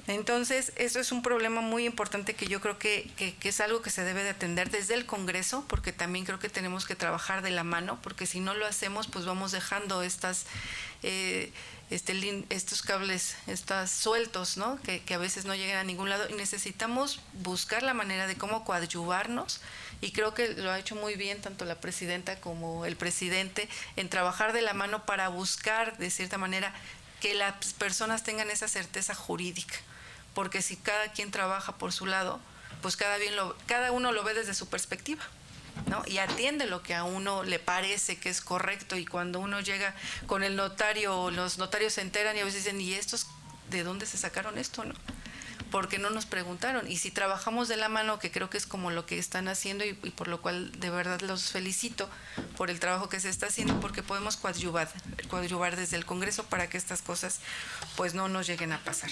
Entonces, eso es un problema muy importante que yo creo que es algo que se debe de atender desde el Congreso, porque también creo que tenemos que trabajar de la mano, porque si no lo hacemos, pues vamos dejando estos cables sueltos, ¿no? Que a veces no llegan a ningún lado, y necesitamos buscar la manera de cómo coadyuvarnos, y creo que lo ha hecho muy bien tanto la presidenta como el presidente en trabajar de la mano para buscar, de cierta manera, que las personas tengan esa certeza jurídica. Porque si cada quien trabaja por su lado, pues cada uno lo ve desde su perspectiva, ¿no? Y atiende lo que a uno le parece que es correcto, y cuando uno llega con el notario, los notarios se enteran y a veces dicen, ¿y estos de dónde se sacaron esto, no? Porque no nos preguntaron. Y si trabajamos de la mano, que creo que es como lo que están haciendo, y por lo cual de verdad los felicito por el trabajo que se está haciendo, porque podemos coadyuvar desde el Congreso para que estas cosas pues no nos lleguen a pasar.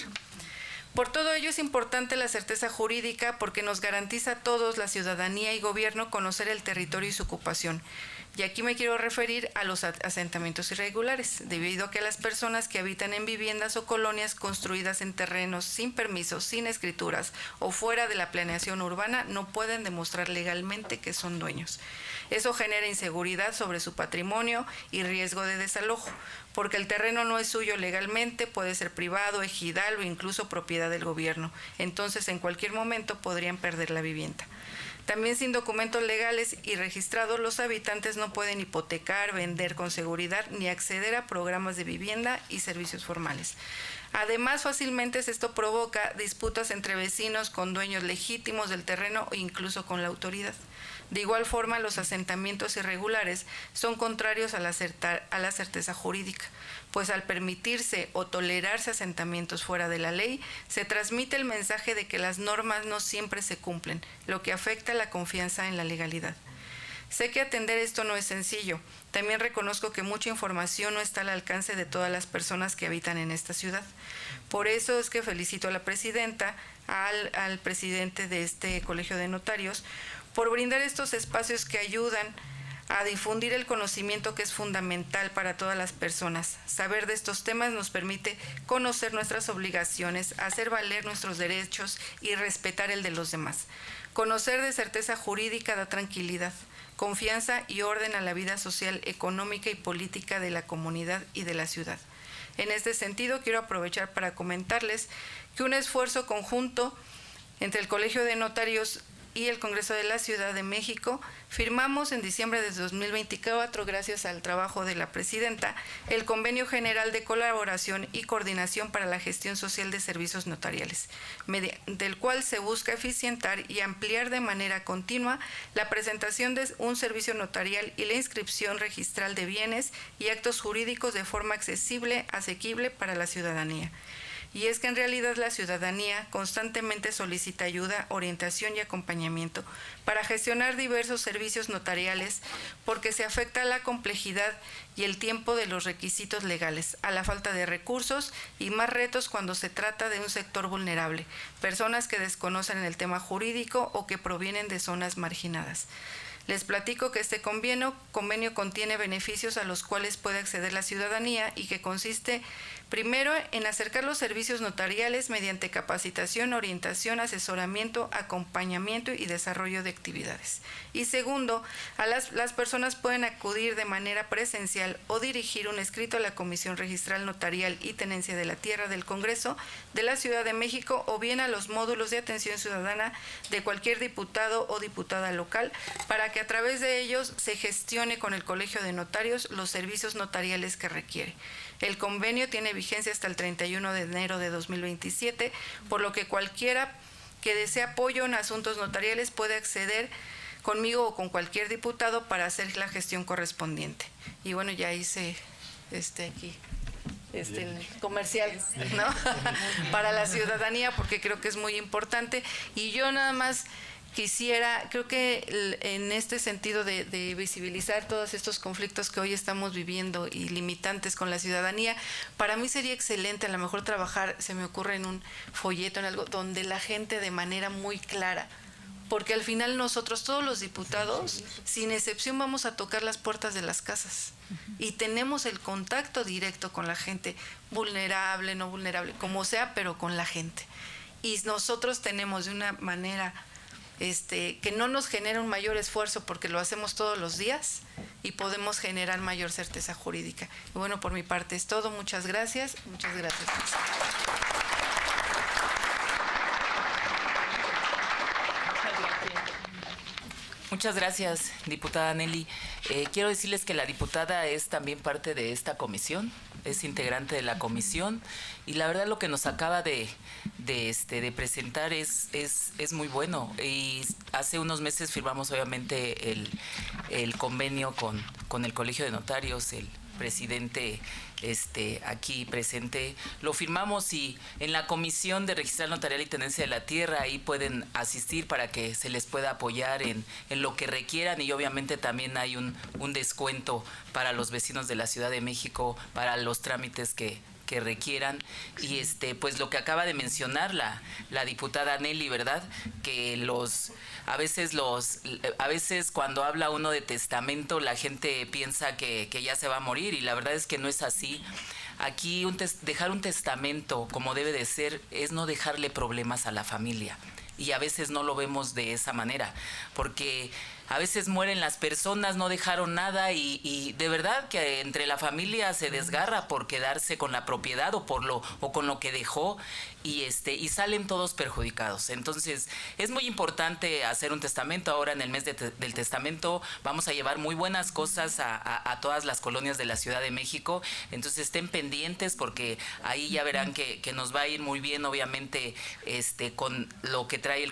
Por todo ello es importante la certeza jurídica, porque nos garantiza a todos, la ciudadanía y gobierno, conocer el territorio y su ocupación. Y aquí me quiero referir a los asentamientos irregulares, debido a que las personas que habitan en viviendas o colonias construidas en terrenos sin permisos, sin escrituras o fuera de la planeación urbana no pueden demostrar legalmente que son dueños. Eso genera inseguridad sobre su patrimonio y riesgo de desalojo, porque el terreno no es suyo legalmente, puede ser privado, ejidal o incluso propiedad del gobierno. Entonces, en cualquier momento podrían perder la vivienda. También sin documentos legales y registrados, los habitantes no pueden hipotecar, vender con seguridad ni acceder a programas de vivienda y servicios formales. Además, fácilmente esto provoca disputas entre vecinos con dueños legítimos del terreno e incluso con la autoridad. De igual forma, los asentamientos irregulares son contrarios a la certeza jurídica, pues al permitirse o tolerarse asentamientos fuera de la ley, se transmite el mensaje de que las normas no siempre se cumplen, lo que afecta la confianza en la legalidad. Sé que atender esto no es sencillo. También reconozco que mucha información no está al alcance de todas las personas que habitan en esta ciudad. Por eso es que felicito a la presidenta, al presidente de este Colegio de Notarios, por brindar estos espacios que ayudan a difundir el conocimiento que es fundamental para todas las personas. Saber de estos temas nos permite conocer nuestras obligaciones, hacer valer nuestros derechos y respetar el de los demás. Conocer de certeza jurídica da tranquilidad, confianza y orden a la vida social, económica y política de la comunidad y de la ciudad. En este sentido, quiero aprovechar para comentarles que un esfuerzo conjunto entre el Colegio de Notarios y el Congreso de la Ciudad de México, firmamos en diciembre de 2024, gracias al trabajo de la presidenta, el Convenio General de Colaboración y Coordinación para la Gestión Social de Servicios Notariales, mediante el cual se busca eficientar y ampliar de manera continua la presentación de un servicio notarial y la inscripción registral de bienes y actos jurídicos de forma accesible, asequible para la ciudadanía. Y es que en realidad la ciudadanía constantemente solicita ayuda, orientación y acompañamiento para gestionar diversos servicios notariales, porque se afecta a la complejidad y el tiempo de los requisitos legales, a la falta de recursos y más retos cuando se trata de un sector vulnerable, personas que desconocen el tema jurídico o que provienen de zonas marginadas. Les platico que este convenio contiene beneficios a los cuales puede acceder la ciudadanía y que consiste primero en acercar los servicios notariales mediante capacitación, orientación, asesoramiento, acompañamiento y desarrollo de actividades. Y segundo, las personas pueden acudir de manera presencial o dirigir un escrito a la Comisión Registral Notarial y Tenencia de la Tierra del Congreso de la Ciudad de México o bien a los módulos de atención ciudadana de cualquier diputado o diputada local para que a través de ellos se gestione con el Colegio de Notarios los servicios notariales que requiere. El convenio tiene vigencia hasta el 31 de enero de 2027, por lo que cualquiera que desee apoyo en asuntos notariales puede acceder conmigo o con cualquier diputado para hacer la gestión correspondiente. Y bueno, ya hice aquí el comercial, ¿no? Para la ciudadanía, porque creo que es muy importante. Y yo nada más quisiera, creo que en este sentido de visibilizar todos estos conflictos que hoy estamos viviendo y limitantes con la ciudadanía, para mí sería excelente a lo mejor trabajar, se me ocurre en un folleto, en algo, donde la gente de manera muy clara, porque al final nosotros, todos los diputados, sin excepción, vamos a tocar las puertas de las casas y tenemos el contacto directo con la gente, vulnerable, no vulnerable, como sea, pero con la gente. Y nosotros tenemos de una manera que no nos genera un mayor esfuerzo porque lo hacemos todos los días y podemos generar mayor certeza jurídica. Y bueno, por mi parte es todo. Muchas gracias. Muchas gracias. Muchas gracias, diputada Nelly. Quiero decirles que la diputada es también parte de esta comisión, es integrante de la comisión y la verdad lo que nos acaba de presentar es muy bueno. Y hace unos meses firmamos obviamente el convenio con el Colegio de Notarios, el presidente aquí presente, lo firmamos y en la Comisión de Registral Notarial y Tenencia de la Tierra ahí pueden asistir para que se les pueda apoyar en lo que requieran y obviamente también hay un descuento para los vecinos de la Ciudad de México para los trámites que requieran y pues lo que acaba de mencionar la diputada Nelly, ¿verdad? Que a veces cuando habla uno de testamento la gente piensa que ya se va a morir y la verdad es que no es así. Aquí dejar un testamento como debe de ser es no dejarle problemas a la familia y a veces no lo vemos de esa manera porque a veces mueren las personas, no dejaron nada y de verdad que entre la familia se desgarra por quedarse con la propiedad o con lo que dejó y salen todos perjudicados. Entonces, es muy importante hacer un testamento. Ahora en el mes del testamento vamos a llevar muy buenas cosas a todas las colonias de la Ciudad de México. Entonces, estén pendientes porque ahí ya verán que nos va a ir muy bien, obviamente, con lo que trae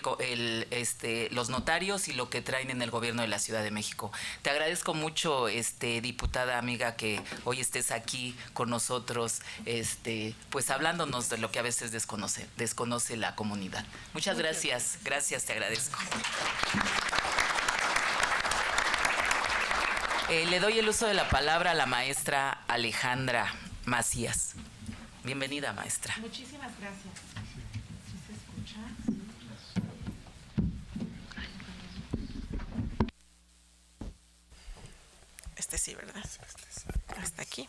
los notarios y lo que traen en el gobierno de la Ciudad de México. Te agradezco mucho, diputada amiga, que hoy estés aquí con nosotros, pues hablándonos de lo que a veces desconoce la comunidad. Muchas gracias. Gracias, te agradezco. Le doy el uso de la palabra a la maestra Alejandra Macías. Bienvenida, maestra. Muchísimas gracias. ¿Sí se escucha? Sí, ¿verdad? Hasta aquí.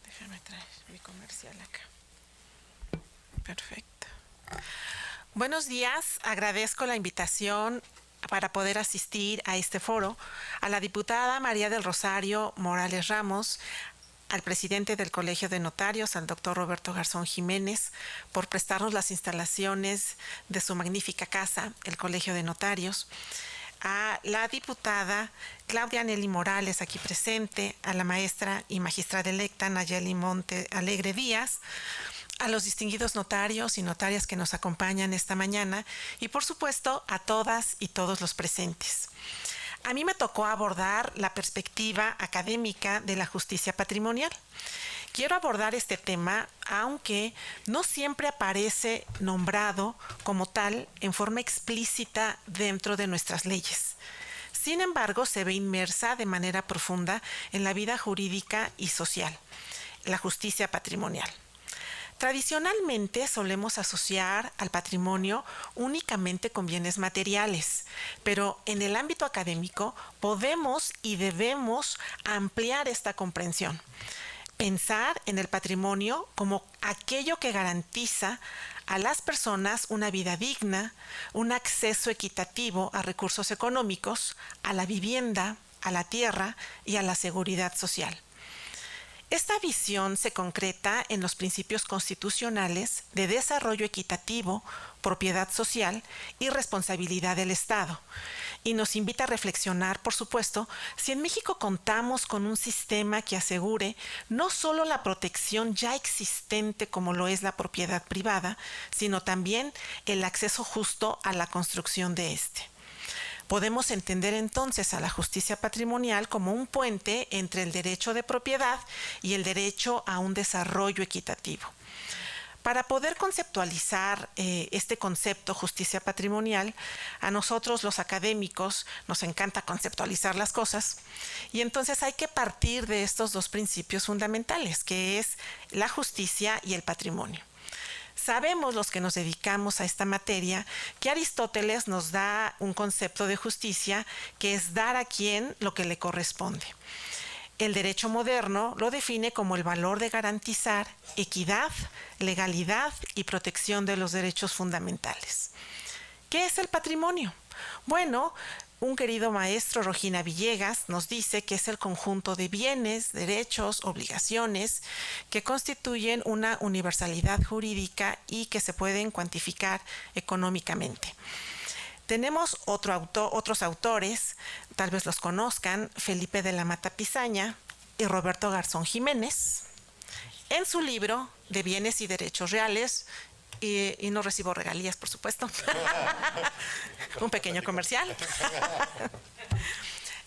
Déjame traer mi comercial acá. Perfecto. Buenos días. Agradezco la invitación para poder asistir a este foro a la diputada María del Rosario Morales Ramos, al presidente del Colegio de Notarios, al doctor Roberto Garzón Jiménez, por prestarnos las instalaciones de su magnífica casa, el Colegio de Notarios, a la diputada Claudia Nelly Morales, aquí presente, a la maestra y magistrada electa Nayeli Monte Alegre Díaz, a los distinguidos notarios y notarias que nos acompañan esta mañana y, por supuesto, a todas y todos los presentes. A mí me tocó abordar la perspectiva académica de la justicia patrimonial. Quiero abordar este tema, aunque no siempre aparece nombrado como tal en forma explícita dentro de nuestras leyes. Sin embargo, se ve inmersa de manera profunda en la vida jurídica y social, la justicia patrimonial. Tradicionalmente solemos asociar al patrimonio únicamente con bienes materiales, pero en el ámbito académico podemos y debemos ampliar esta comprensión. Pensar en el patrimonio como aquello que garantiza a las personas una vida digna, un acceso equitativo a recursos económicos, a la vivienda, a la tierra y a la seguridad social. Esta visión se concreta en los principios constitucionales de desarrollo equitativo, propiedad social y responsabilidad del Estado. Y nos invita a reflexionar, por supuesto, si en México contamos con un sistema que asegure no solo la protección ya existente como lo es la propiedad privada, sino también el acceso justo a la construcción de este. Podemos entender entonces a la justicia patrimonial como un puente entre el derecho de propiedad y el derecho a un desarrollo equitativo. Para poder conceptualizar este concepto justicia patrimonial, a nosotros los académicos nos encanta conceptualizar las cosas y entonces hay que partir de estos dos principios fundamentales, que es la justicia y el patrimonio. Sabemos los que nos dedicamos a esta materia que Aristóteles nos da un concepto de justicia que es dar a quien lo que le corresponde. El derecho moderno lo define como el valor de garantizar equidad, legalidad y protección de los derechos fundamentales. ¿Qué es el patrimonio? Bueno, un querido maestro, Rogina Villegas, nos dice que es el conjunto de bienes, derechos, obligaciones que constituyen una universalidad jurídica y que se pueden cuantificar económicamente. Tenemos otros autores, tal vez los conozcan, Felipe de la Mata Pisaña y Roberto Garzón Jiménez, en su libro de Bienes y Derechos Reales, y no recibo regalías, por supuesto. Un pequeño comercial.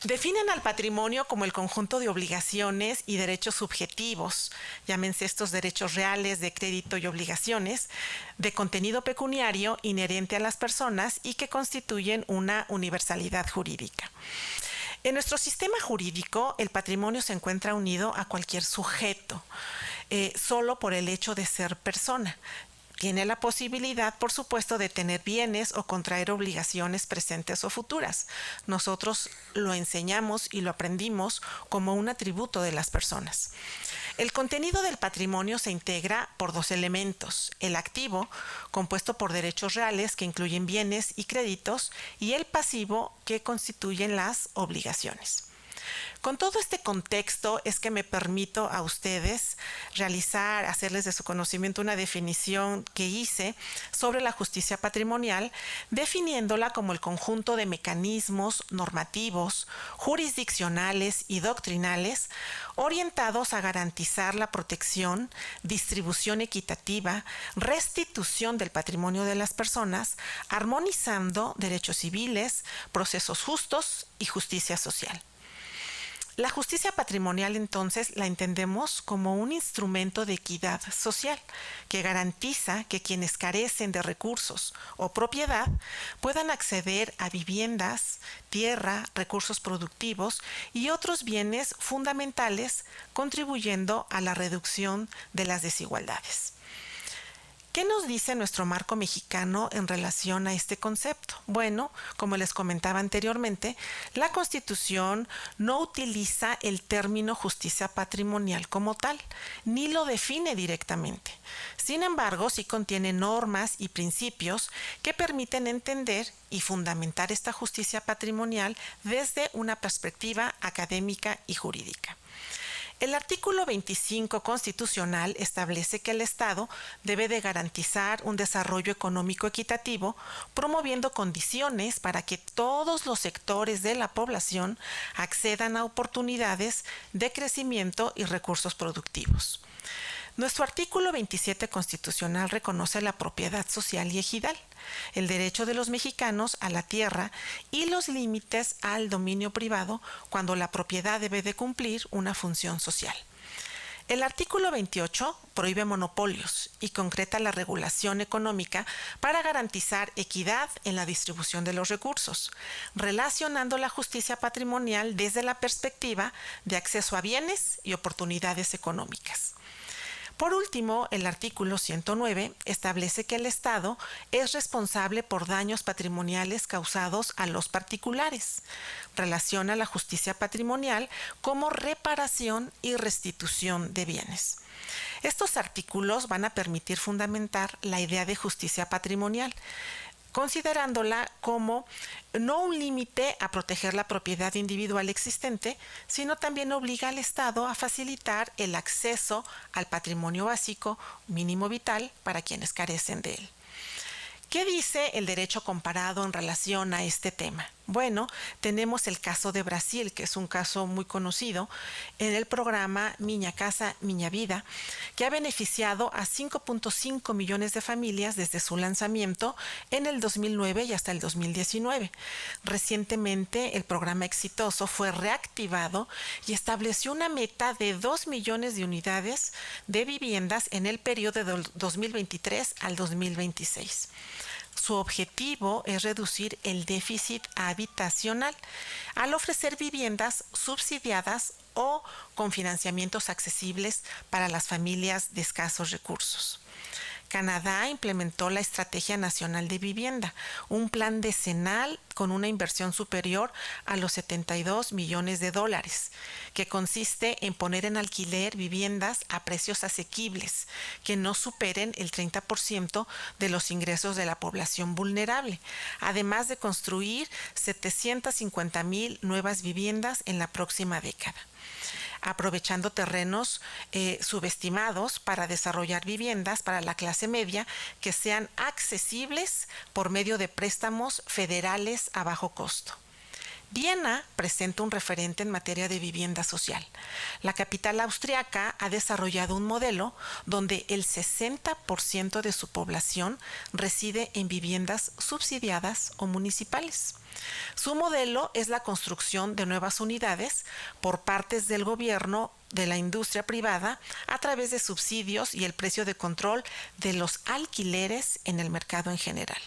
Definen al patrimonio como el conjunto de obligaciones y derechos subjetivos, llámense estos derechos reales de crédito y obligaciones, de contenido pecuniario inherente a las personas y que constituyen una universalidad jurídica. En nuestro sistema jurídico, el patrimonio se encuentra unido a cualquier sujeto, solo por el hecho de ser persona. Tiene la posibilidad, por supuesto, de tener bienes o contraer obligaciones presentes o futuras. Nosotros lo enseñamos y lo aprendimos como un atributo de las personas. El contenido del patrimonio se integra por dos elementos: el activo, compuesto por derechos reales que incluyen bienes y créditos, y el pasivo, que constituyen las obligaciones. Con todo este contexto es que me permito a ustedes hacerles de su conocimiento una definición que hice sobre la justicia patrimonial, definiéndola como el conjunto de mecanismos normativos, jurisdiccionales y doctrinales orientados a garantizar la protección, distribución equitativa, restitución del patrimonio de las personas, armonizando derechos civiles, procesos justos y justicia social. La justicia patrimonial, entonces, la entendemos como un instrumento de equidad social que garantiza que quienes carecen de recursos o propiedad puedan acceder a viviendas, tierra, recursos productivos y otros bienes fundamentales, contribuyendo a la reducción de las desigualdades. ¿Qué nos dice nuestro marco mexicano en relación a este concepto? Bueno, como les comentaba anteriormente, la Constitución no utiliza el término justicia patrimonial como tal, ni lo define directamente. Sin embargo, sí contiene normas y principios que permiten entender y fundamentar esta justicia patrimonial desde una perspectiva académica y jurídica. El artículo 25 constitucional establece que el Estado debe de garantizar un desarrollo económico equitativo, promoviendo condiciones para que todos los sectores de la población accedan a oportunidades de crecimiento y recursos productivos. Nuestro artículo 27 constitucional reconoce la propiedad social y ejidal, el derecho de los mexicanos a la tierra y los límites al dominio privado cuando la propiedad debe de cumplir una función social. El artículo 28 prohíbe monopolios y concreta la regulación económica para garantizar equidad en la distribución de los recursos, relacionando la justicia patrimonial desde la perspectiva de acceso a bienes y oportunidades económicas. Por último, el artículo 109 establece que el Estado es responsable por daños patrimoniales causados a los particulares. Relaciona la justicia patrimonial como reparación y restitución de bienes. Estos artículos van a permitir fundamentar la idea de justicia patrimonial, considerándola como no un límite a proteger la propiedad individual existente, sino también obliga al Estado a facilitar el acceso al patrimonio básico mínimo vital para quienes carecen de él. ¿Qué dice el derecho comparado en relación a este tema? Bueno, tenemos el caso de Brasil, que es un caso muy conocido, en el programa Minha Casa, Minha Vida, que ha beneficiado a 5.5 millones de familias desde su lanzamiento en el 2009 y hasta el 2019. Recientemente, el programa exitoso fue reactivado y estableció una meta de 2 millones de unidades de viviendas en el periodo del 2023 al 2026. Su objetivo es reducir el déficit habitacional al ofrecer viviendas subsidiadas o con financiamientos accesibles para las familias de escasos recursos. Canadá implementó la Estrategia Nacional de Vivienda, un plan decenal con una inversión superior a los 72 millones de dólares, que consiste en poner en alquiler viviendas a precios asequibles que no superen el 30% de los ingresos de la población vulnerable, además de construir 750,000 nuevas viviendas en la próxima década, aprovechando terrenos subestimados para desarrollar viviendas para la clase media que sean accesibles por medio de préstamos federales a bajo costo. Viena presenta un referente en materia de vivienda social. La capital austriaca ha desarrollado un modelo donde el 60% de su población reside en viviendas subsidiadas o municipales. Su modelo es la construcción de nuevas unidades por partes del gobierno, de la industria privada, a través de subsidios y el precio de control de los alquileres en el mercado en general.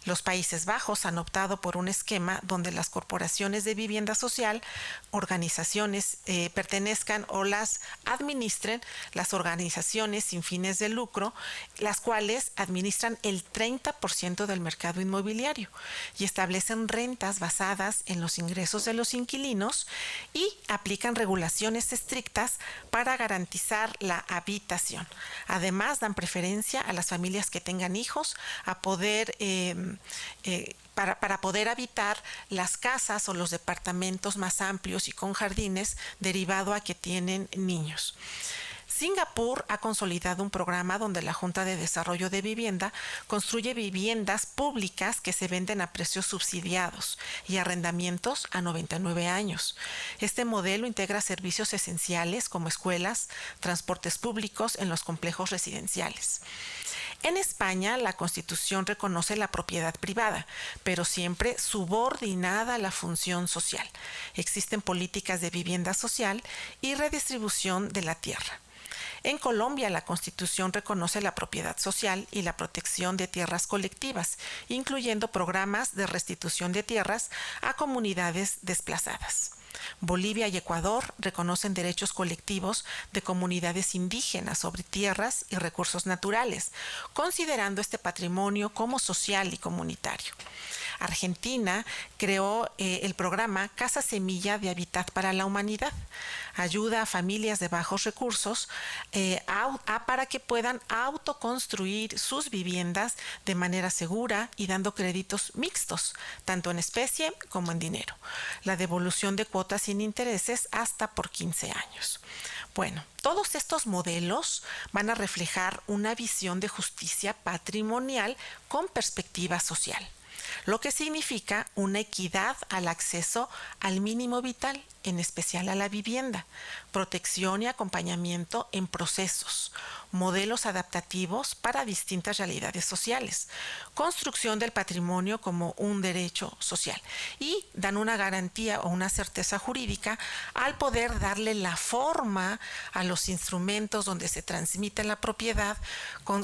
Los Países Bajos han optado por un esquema donde las corporaciones de vivienda social, organizaciones pertenezcan o las administren las organizaciones sin fines de lucro, las cuales administran el 30% del mercado inmobiliario y establecen rentas basadas en los ingresos de los inquilinos y aplican regulaciones estrictas para garantizar la habitación. Además, dan preferencia a las familias que tengan hijos a poder para poder habitar las casas o los departamentos más amplios y con jardines derivado a que tienen niños. Singapur ha consolidado un programa donde la Junta de Desarrollo de Vivienda construye viviendas públicas que se venden a precios subsidiados y arrendamientos a 99 años. Este modelo integra servicios esenciales como escuelas, transportes públicos en los complejos residenciales. En España, la Constitución reconoce la propiedad privada, pero siempre subordinada a la función social. Existen políticas de vivienda social y redistribución de la tierra. En Colombia, la Constitución reconoce la propiedad social y la protección de tierras colectivas, incluyendo programas de restitución de tierras a comunidades desplazadas. Bolivia y Ecuador reconocen derechos colectivos de comunidades indígenas sobre tierras y recursos naturales, considerando este patrimonio como social y comunitario. Argentina creó el programa Casa Semilla de Hábitat para la Humanidad. Ayuda a familias de bajos recursos para que puedan autoconstruir sus viviendas de manera segura y dando créditos mixtos, tanto en especie como en dinero. La devolución de cuotas sin intereses hasta por 15 años. Bueno, todos estos modelos van a reflejar una visión de justicia patrimonial con perspectiva social, lo que significa una equidad al acceso al mínimo vital, en especial a la vivienda, protección y acompañamiento en procesos, modelos adaptativos para distintas realidades sociales, construcción del patrimonio como un derecho social y dan una garantía o una certeza jurídica al poder darle la forma a los instrumentos donde se transmite la propiedad,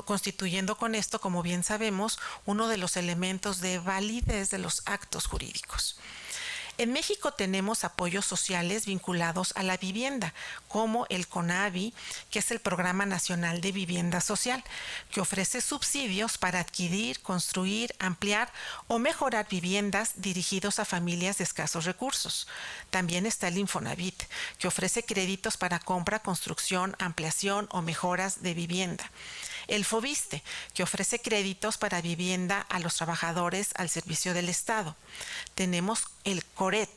constituyendo con esto, como bien sabemos, uno de los elementos de validez de los actos jurídicos. En México tenemos apoyos sociales vinculados a la vivienda, como el CONAVI, que es el Programa Nacional de Vivienda Social, que ofrece subsidios para adquirir, construir, ampliar o mejorar viviendas dirigidos a familias de escasos recursos. También está el Infonavit, que ofrece créditos para compra, construcción, ampliación o mejoras de vivienda. El FOBISTE, que ofrece créditos para vivienda a los trabajadores al servicio del Estado. Tenemos el CORET,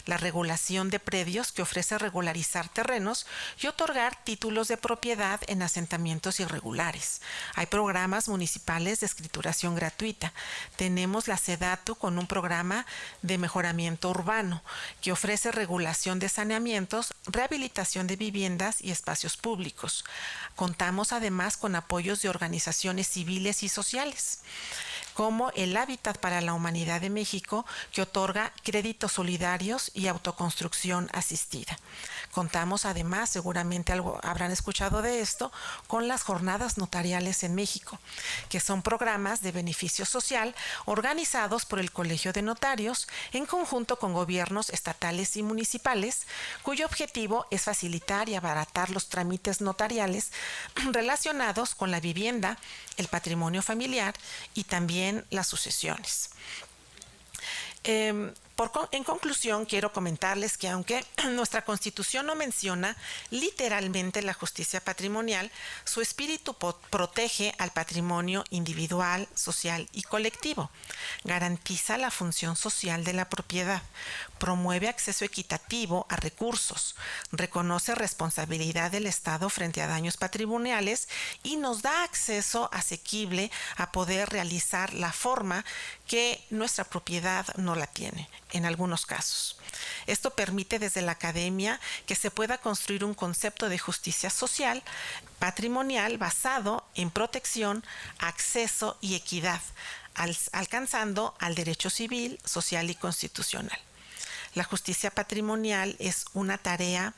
la regulación de predios, que ofrece regularizar terrenos y otorgar títulos de propiedad en asentamientos irregulares. Hay programas municipales de escrituración gratuita. Tenemos la SEDATU con un programa de mejoramiento urbano, que ofrece regulación de saneamientos, rehabilitación de viviendas y espacios públicos. Contamos además con apoyos de organizaciones civiles y sociales, como el Hábitat para la Humanidad de México, que otorga créditos solidarios y autoconstrucción asistida. Contamos además, seguramente algo habrán escuchado de esto, con las jornadas notariales en México, que son programas de beneficio social organizados por el Colegio de Notarios en conjunto con gobiernos estatales y municipales, cuyo objetivo es facilitar y abaratar los trámites notariales relacionados con la vivienda, el patrimonio familiar y también las sucesiones. En conclusión, quiero comentarles que aunque nuestra Constitución no menciona literalmente la justicia patrimonial, su espíritu protege al patrimonio individual, social y colectivo, garantiza la función social de la propiedad, promueve acceso equitativo a recursos, reconoce responsabilidad del Estado frente a daños patrimoniales y nos da acceso asequible a poder realizar la forma que nuestra propiedad no la tiene en algunos casos. Esto permite desde la academia que se pueda construir un concepto de justicia social patrimonial basado en protección, acceso y equidad, alcanzando al derecho civil, social y constitucional. La justicia patrimonial es una tarea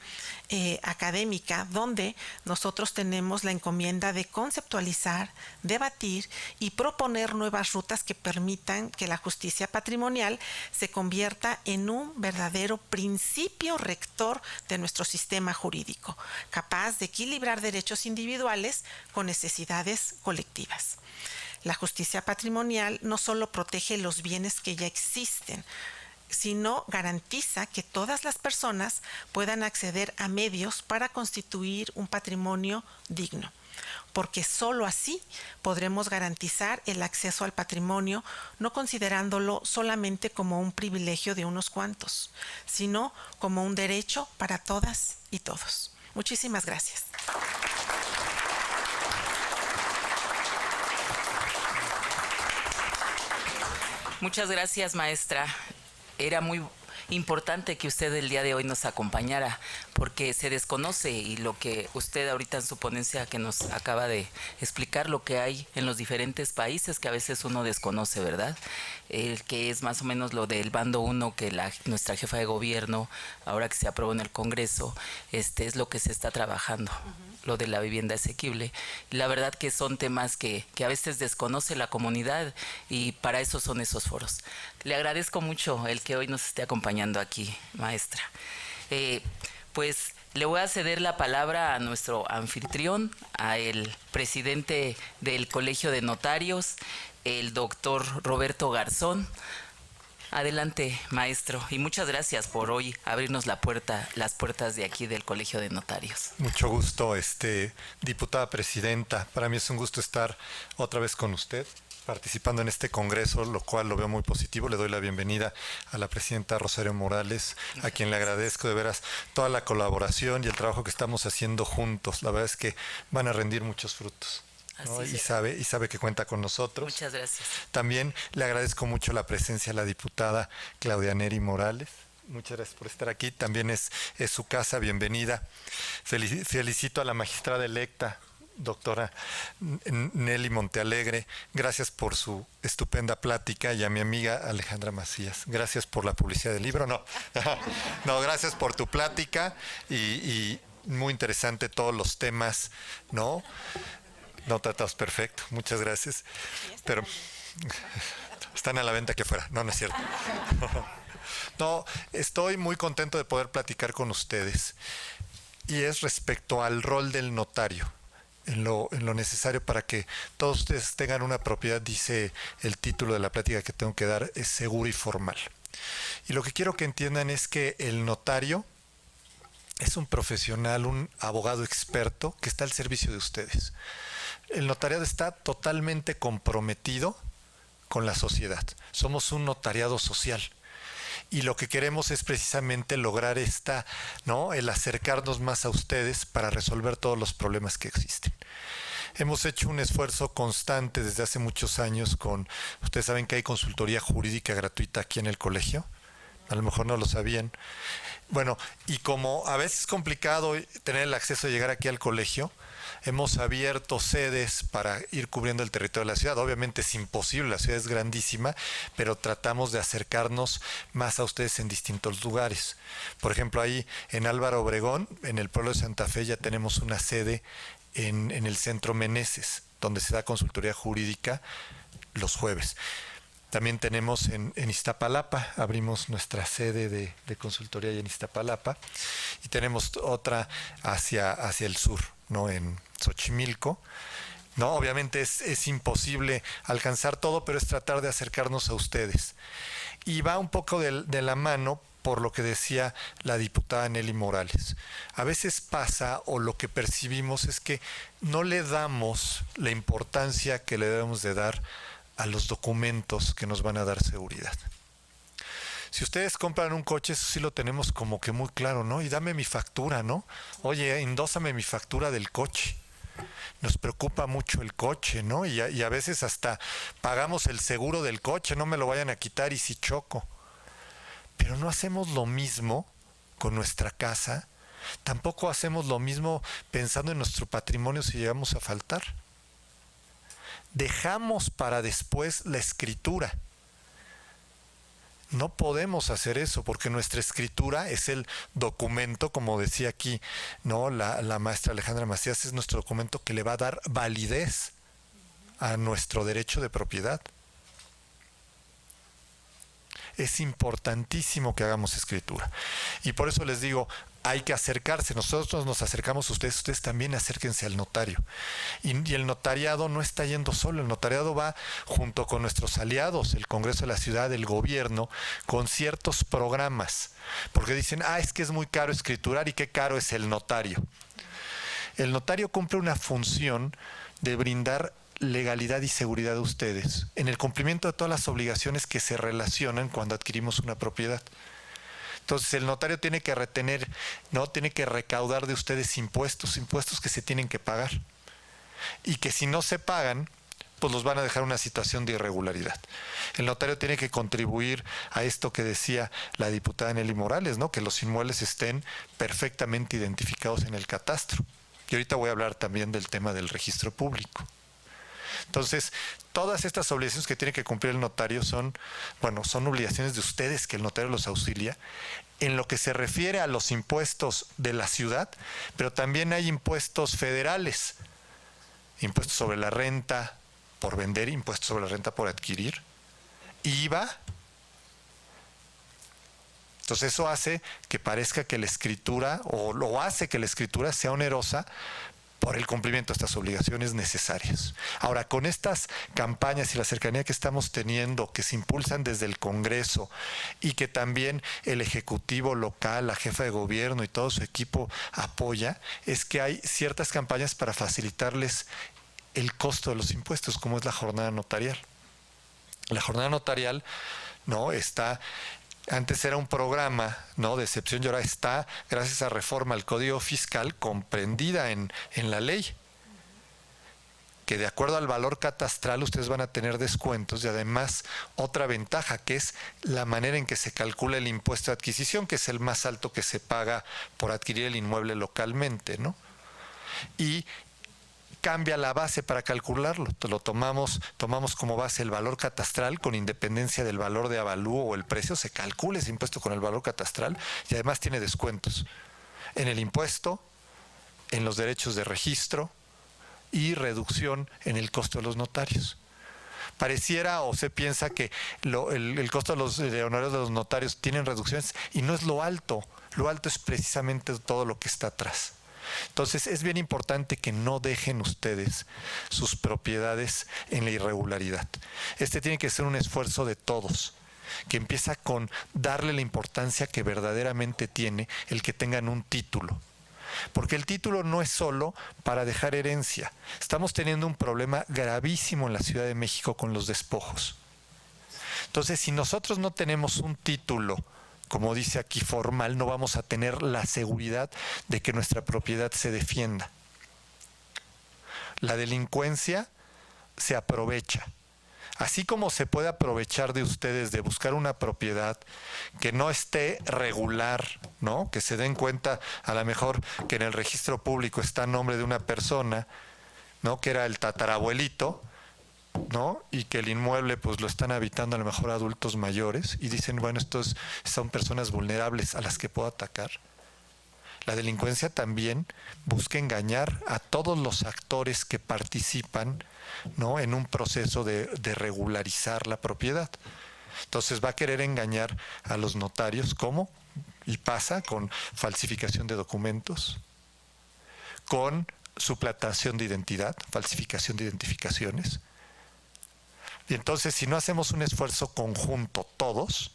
académica donde nosotros tenemos la encomienda de conceptualizar, debatir y proponer nuevas rutas que permitan que la justicia patrimonial se convierta en un verdadero principio rector de nuestro sistema jurídico, capaz de equilibrar derechos individuales con necesidades colectivas. La justicia patrimonial no solo protege los bienes que ya existen, sino garantiza que todas las personas puedan acceder a medios para constituir un patrimonio digno, porque sólo así podremos garantizar el acceso al patrimonio, no considerándolo solamente como un privilegio de unos cuantos, sino como un derecho para todas y todos. Muchísimas gracias. Muchas gracias, maestra. Era muy importante que usted el día de hoy nos acompañara porque se desconoce y lo que usted ahorita en su ponencia que nos acaba de explicar, lo que hay en los diferentes países que a veces uno desconoce, ¿verdad? Que es más o menos lo del bando 1 que nuestra jefa de gobierno, ahora que se aprobó en el Congreso, es lo que se está trabajando. Lo de la vivienda asequible. La verdad que son temas que a veces desconoce la comunidad y para eso son esos foros. Le agradezco mucho el que hoy nos esté acompañando aquí, maestra. Pues le voy a ceder la palabra a nuestro anfitrión, a el presidente del Colegio de Notarios, el doctor Roberto Garzón. Adelante, maestro, y muchas gracias por hoy abrirnos las puertas de aquí del Colegio de Notarios. Mucho gusto, diputada presidenta. Para mí es un gusto estar otra vez con usted, participando en este congreso, lo cual lo veo muy positivo. Le doy la bienvenida a la presidenta Rosario Morales, a quien le agradezco de veras toda la colaboración y el trabajo que estamos haciendo juntos. La verdad es que van a rendir muchos frutos, ¿no? Y sabe que cuenta con nosotros. Muchas gracias. También le agradezco mucho la presencia de la diputada Claudia Neri Morales. Muchas gracias por estar aquí. También es su casa, bienvenida. Felicito a la magistrada electa, doctora Nelly Montealegre. Gracias por su estupenda plática. Y a mi amiga Alejandra Macías. Gracias por la publicidad del libro. No, gracias por tu plática y muy interesante todos los temas, ¿no? No, tratados perfecto, muchas gracias. Pero están a la venta aquí afuera. No es cierto. No, estoy muy contento de poder platicar con ustedes. Y es respecto al rol del notario, en lo necesario para que todos ustedes tengan una propiedad, dice el título de la plática que tengo que dar, es segura y formal. Y lo que quiero que entiendan es que el notario es un profesional, un abogado experto que está al servicio de ustedes. El notariado está totalmente comprometido con la sociedad. Somos un notariado social. Y lo que queremos es precisamente lograr el acercarnos más a ustedes para resolver todos los problemas que existen. Hemos hecho un esfuerzo constante desde hace muchos años ustedes saben que hay consultoría jurídica gratuita aquí en el colegio, a lo mejor no lo sabían. Bueno, y como a veces es complicado tener el acceso de llegar aquí al colegio, hemos abierto sedes para ir cubriendo el territorio de la ciudad. Obviamente es imposible, la ciudad es grandísima, pero tratamos de acercarnos más a ustedes en distintos lugares. Por ejemplo, ahí en Álvaro Obregón, en el pueblo de Santa Fe, ya tenemos una sede en el Centro Meneses, donde se da consultoría jurídica los jueves. También tenemos en Iztapalapa, abrimos nuestra sede de consultoría en Iztapalapa, y tenemos otra hacia el sur, ¿no? En Xochimilco. No, obviamente es imposible alcanzar todo, pero es tratar de acercarnos a ustedes. Y va un poco de la mano por lo que decía la diputada Nelly Morales. A veces pasa, o lo que percibimos es que no le damos la importancia que le debemos de dar a los documentos que nos van a dar seguridad. Si ustedes compran un coche, eso sí lo tenemos como que muy claro, ¿no? Y dame mi factura, ¿no? Oye, endósame mi factura del coche. Nos preocupa mucho el coche, ¿no? Y a veces hasta pagamos el seguro del coche, no me lo vayan a quitar y si choco. Pero no hacemos lo mismo con nuestra casa, tampoco hacemos lo mismo pensando en nuestro patrimonio si llegamos a faltar. Dejamos para después la escritura. No podemos hacer eso porque nuestra escritura es el documento, como decía aquí, ¿no? La maestra Alejandra Macías, es nuestro documento que le va a dar validez a nuestro derecho de propiedad. Es importantísimo que hagamos escritura. Y por eso les digo, hay que acercarse. Nosotros nos acercamos a ustedes, ustedes también acérquense al notario. Y el notariado no está yendo solo, el notariado va junto con nuestros aliados, el Congreso de la Ciudad, el gobierno, con ciertos programas. Porque dicen, es que es muy caro escriturar y qué caro es el notario. El notario cumple una función de brindar legalidad y seguridad a ustedes en el cumplimiento de todas las obligaciones que se relacionan cuando adquirimos una propiedad. Entonces el notario tiene que retener, ¿no? Tiene que recaudar de ustedes impuestos que se tienen que pagar y que si no se pagan, pues los van a dejar en una situación de irregularidad. El notario tiene que contribuir a esto que decía la diputada Nelly Morales, ¿no? Que los inmuebles estén perfectamente identificados en el catastro. Y ahorita voy a hablar también del tema del registro público. Entonces, todas estas obligaciones que tiene que cumplir el notario son obligaciones de ustedes que el notario los auxilia en lo que se refiere a los impuestos de la ciudad, pero también hay impuestos federales, impuestos sobre la renta por vender, impuestos sobre la renta por adquirir, IVA. Entonces eso hace que parezca que la escritura, o lo hace que la escritura sea onerosa por el cumplimiento de estas obligaciones necesarias. Ahora, con estas campañas y la cercanía que estamos teniendo, que se impulsan desde el Congreso y que también el Ejecutivo local, la jefa de gobierno y todo su equipo apoya, es que hay ciertas campañas para facilitarles el costo de los impuestos, como es la jornada notarial. La jornada notarial, ¿no? Antes era un programa, ¿no?, de excepción, y ahora está, gracias a reforma al Código Fiscal, comprendida en la ley, que de acuerdo al valor catastral ustedes van a tener descuentos y además otra ventaja, que es la manera en que se calcula el impuesto de adquisición, que es el más alto que se paga por adquirir el inmueble localmente, ¿no? Y cambia la base para calcularlo. Lo tomamos como base el valor catastral con independencia del valor de avalúo o el precio. Se calcula ese impuesto con el valor catastral y además tiene descuentos en el impuesto, en los derechos de registro y reducción en el costo de los notarios. Pareciera o se piensa que el costo de honorarios de los notarios tienen reducciones y no es lo alto. Lo alto es precisamente todo lo que está atrás. Entonces es bien importante que no dejen ustedes sus propiedades en la irregularidad. Este tiene que ser un esfuerzo de todos, que empieza con darle la importancia que verdaderamente tiene el que tengan un título. Porque el título no es solo para dejar herencia. Estamos teniendo un problema gravísimo en la Ciudad de México con los despojos. Entonces, si nosotros no tenemos un título, como dice aquí, formal, no vamos a tener la seguridad de que nuestra propiedad se defienda. La delincuencia se aprovecha. Así como se puede aprovechar de ustedes de buscar una propiedad que no esté regular, ¿no? Que se den cuenta a lo mejor que en el registro público está a nombre de una persona, ¿no? Que era el tatarabuelito, ¿no? Y que el inmueble pues lo están habitando a lo mejor adultos mayores y dicen, bueno, estos son personas vulnerables a las que puedo atacar. La delincuencia también busca engañar a todos los actores que participan, ¿no? En un proceso de regularizar la propiedad. Entonces va a querer engañar a los notarios, ¿cómo? Y pasa con falsificación de documentos, con suplantación de identidad, falsificación de identificaciones. Y entonces, si no hacemos un esfuerzo conjunto todos,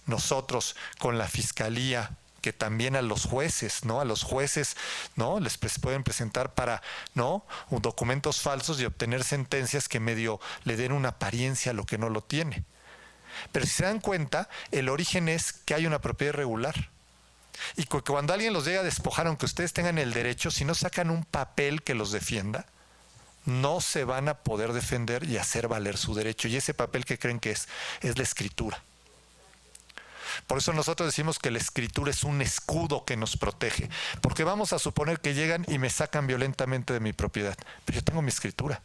nosotros con la Fiscalía, que también a los jueces, ¿no? A los jueces, ¿no? Les pueden presentar para, ¿no? Documentos falsos y obtener sentencias que medio le den una apariencia a lo que no lo tiene. Pero si se dan cuenta, el origen es que hay una propiedad irregular. Y cuando alguien los llega a despojar, aunque ustedes tengan el derecho, si no sacan un papel que los defienda, no se van a poder defender y hacer valer su derecho. Y ese papel que creen que es la escritura. Por eso nosotros decimos que la escritura es un escudo que nos protege. Porque vamos a suponer que llegan y me sacan violentamente de mi propiedad. Pero yo tengo mi escritura.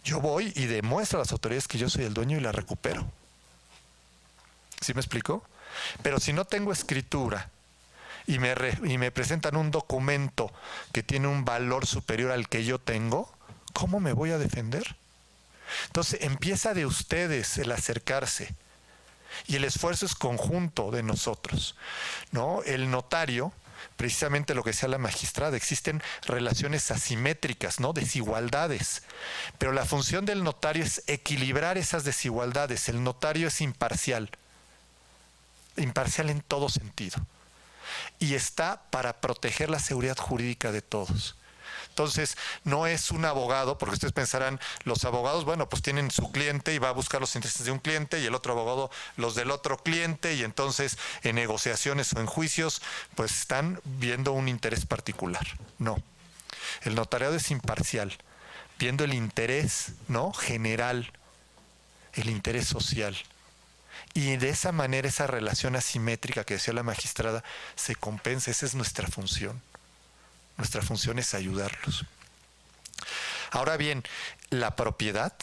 Yo voy y demuestro a las autoridades que yo soy el dueño y la recupero. ¿Sí me explico? Pero si no tengo escritura y me presentan un documento que tiene un valor superior al que yo tengo, ¿cómo me voy a defender? Entonces empieza de ustedes el acercarse y el esfuerzo es conjunto de nosotros, ¿no? El notario, precisamente lo que decía la magistrada, existen relaciones asimétricas, ¿no? Desigualdades, pero la función del notario es equilibrar esas desigualdades. El notario es imparcial en todo sentido y está para proteger la seguridad jurídica de todos. Entonces, no es un abogado, porque ustedes pensarán, los abogados, bueno, pues tienen su cliente y va a buscar los intereses de un cliente y el otro abogado los del otro cliente y entonces en negociaciones o en juicios, pues están viendo un interés particular. No, el notariado es imparcial, viendo el interés, ¿no? General, el interés social. Y de esa manera, esa relación asimétrica que decía la magistrada se compensa. Esa es nuestra función. Nuestra función es ayudarlos. Ahora bien, la propiedad,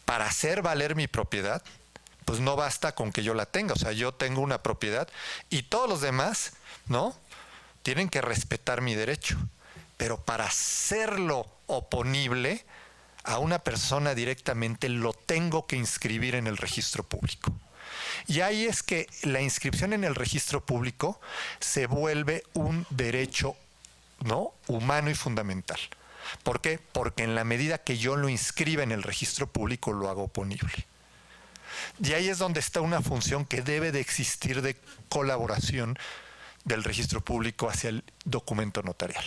para hacer valer mi propiedad, pues no basta con que yo la tenga. O sea, yo tengo una propiedad y todos los demás, ¿no? Tienen que respetar mi derecho. Pero para hacerlo oponible a una persona directamente, lo tengo que inscribir en el registro público. Y ahí es que la inscripción en el registro público se vuelve un derecho, ¿no? Humano y fundamental. ¿Por qué? Porque en la medida que yo lo inscriba en el registro público, lo hago oponible. Y ahí es donde está una función que debe de existir de colaboración del registro público hacia el documento notarial.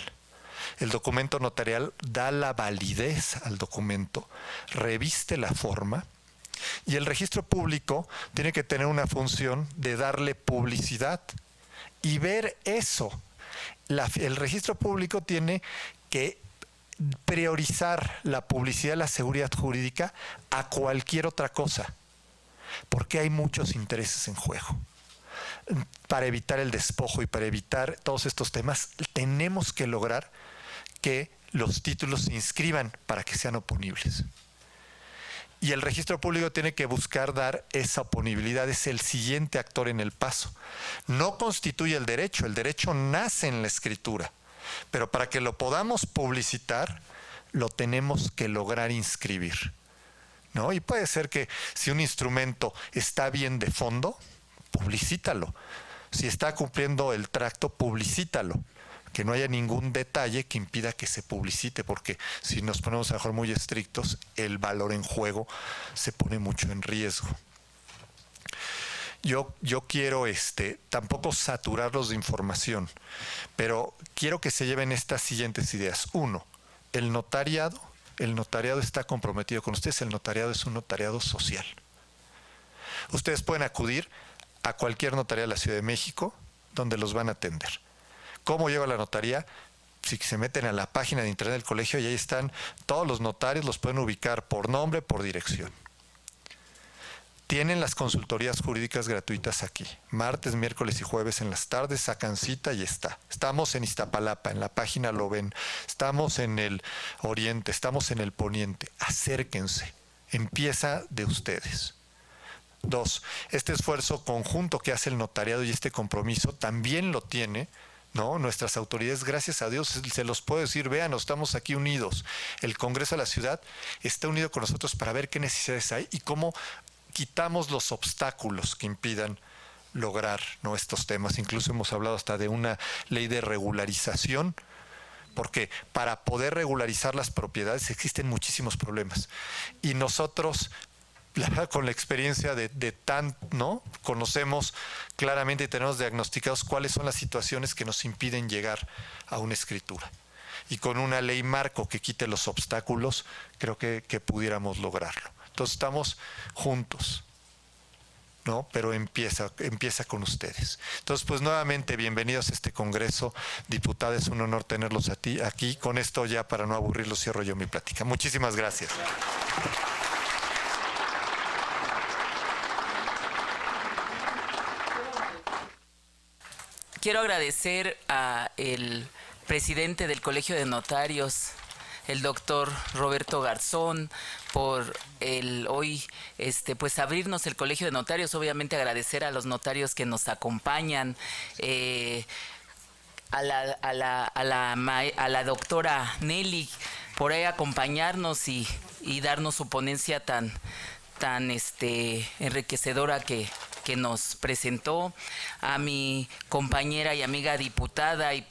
El documento notarial da la validez al documento, reviste la forma, y el registro público tiene que tener una función de darle publicidad y ver eso. El registro público tiene que priorizar la publicidad y la seguridad jurídica a cualquier otra cosa, porque hay muchos intereses en juego. Para evitar el despojo y para evitar todos estos temas, tenemos que lograr que los títulos se inscriban para que sean oponibles. Y el registro público tiene que buscar dar esa oponibilidad, es el siguiente actor en el paso. No constituye el derecho nace en la escritura, pero para que lo podamos publicitar, lo tenemos que lograr inscribir. ¿no? Y puede ser que si un instrumento está bien de fondo, publicítalo. Si está cumpliendo el tracto, publicítalo. Que no haya ningún detalle que impida que se publicite, porque si nos ponemos a lo mejor muy estrictos, el valor en juego se pone mucho en riesgo. Yo quiero tampoco saturarlos de información, pero quiero que se lleven estas siguientes ideas. Uno, el notariado está comprometido con ustedes. El notariado es un notariado social. Ustedes pueden acudir a cualquier notaría de la Ciudad de México donde los van a atender. ¿Cómo lleva la notaría? Si se meten a la página de internet del colegio y ahí están todos los notarios, los pueden ubicar por nombre, por dirección. Tienen las consultorías jurídicas gratuitas aquí. Martes, miércoles y jueves en las tardes sacan cita y está. Estamos en Iztapalapa, en la página lo ven. Estamos en el oriente, estamos en el poniente. Acérquense. Empieza de ustedes. 2. Este esfuerzo conjunto que hace el notariado y este compromiso también lo tiene, ¿no? Nuestras autoridades, gracias a Dios, se los puedo decir, vean, estamos aquí unidos. El Congreso de la Ciudad está unido con nosotros para ver qué necesidades hay y cómo quitamos los obstáculos que impidan lograr, ¿no?, estos temas. Incluso hemos hablado hasta de una ley de regularización, porque para poder regularizar las propiedades existen muchísimos problemas. Y nosotros, la verdad, con la experiencia ¿no?, conocemos claramente y tenemos diagnosticados cuáles son las situaciones que nos impiden llegar a una escritura. Y con una ley marco que quite los obstáculos, creo que pudiéramos lograrlo. Entonces estamos juntos, ¿no? Pero empieza con ustedes. Entonces, pues nuevamente, bienvenidos a este Congreso. Diputada, es un honor tenerlos aquí. Con esto ya, para no aburrirlos, cierro yo mi plática. Muchísimas gracias. Quiero agradecer al presidente del Colegio de Notarios, el doctor Roberto Garzón, por hoy pues abrirnos el Colegio de Notarios. Obviamente agradecer a los notarios que nos acompañan, a la doctora Nelly por ahí acompañarnos y darnos su ponencia tan enriquecedora que nos presentó, a mi compañera y amiga diputada y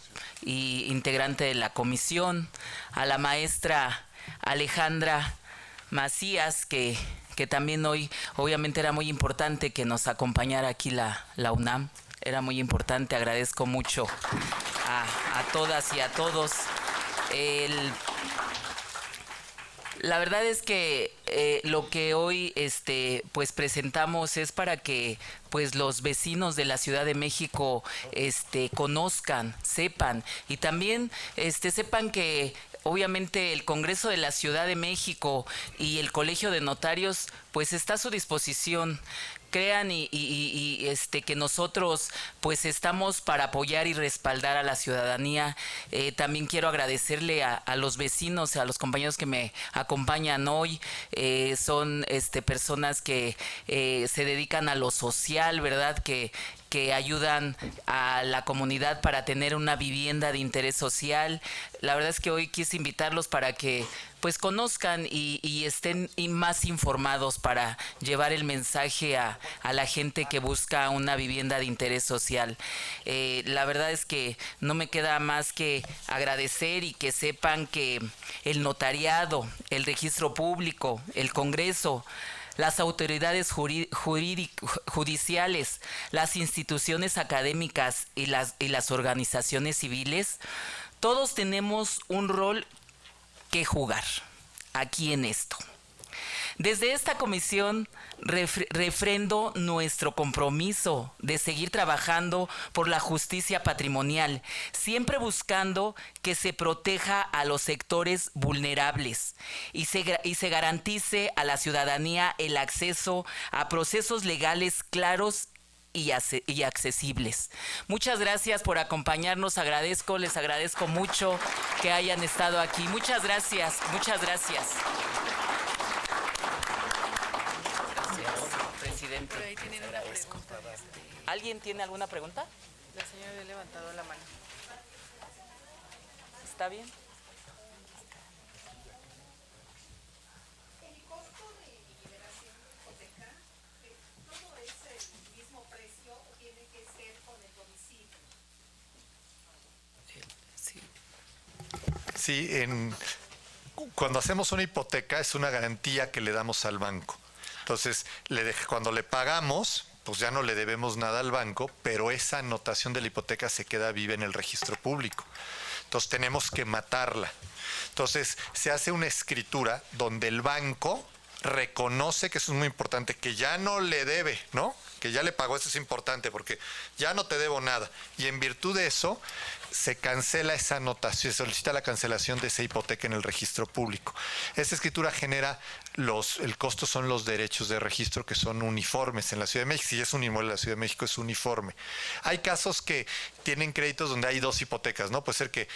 integrante de la comisión, a la maestra Alejandra Macías, que también hoy obviamente era muy importante que nos acompañara aquí la UNAM, era muy importante. Agradezco mucho a todas y a todos. La verdad es que lo que hoy pues presentamos es para que pues los vecinos de la Ciudad de México conozcan, sepan y también sepan que obviamente el Congreso de la Ciudad de México y el Colegio de Notarios pues está a su disposición. Crean que nosotros pues estamos para apoyar y respaldar a la ciudadanía. También quiero agradecerle a los vecinos, a los compañeros que me acompañan hoy. Son personas que se dedican a lo social, ¿verdad? Que ayudan a la comunidad para tener una vivienda de interés social. La verdad es que hoy quise invitarlos para que pues conozcan y estén más informados para llevar el mensaje a la gente que busca una vivienda de interés social. La verdad es que no me queda más que agradecer y que sepan que el notariado, el registro público, el Congreso, las autoridades judiciales, las instituciones académicas y las organizaciones civiles, todos tenemos un rol que jugar aquí en esto. Desde esta comisión refrendo nuestro compromiso de seguir trabajando por la justicia patrimonial, siempre buscando que se proteja a los sectores vulnerables y se garantice a la ciudadanía el acceso a procesos legales claros y accesibles. Muchas gracias por acompañarnos, les agradezco mucho que hayan estado aquí. Muchas gracias, muchas gracias. Presidente. Por ahí tienen una pregunta. ¿Alguien tiene alguna pregunta? La señora había levantado la mano. ¿Está bien? Sí, cuando hacemos una hipoteca es una garantía que le damos al banco. Entonces, cuando le pagamos, pues ya no le debemos nada al banco, pero esa anotación de la hipoteca se queda viva en el registro público. Entonces, tenemos que matarla. Entonces, se hace una escritura donde el banco reconoce, que eso es muy importante, que ya no le debe, ¿no? Que ya le pagó, eso es importante, porque ya no te debo nada. Y en virtud de eso, se cancela esa anotación, se solicita la cancelación de esa hipoteca en el registro público. Esa escritura genera el costo son los derechos de registro, que son uniformes en la Ciudad de México. Si es un inmueble en la Ciudad de México, es uniforme. Hay casos que tienen créditos donde hay dos hipotecas, ¿no? Puede ser que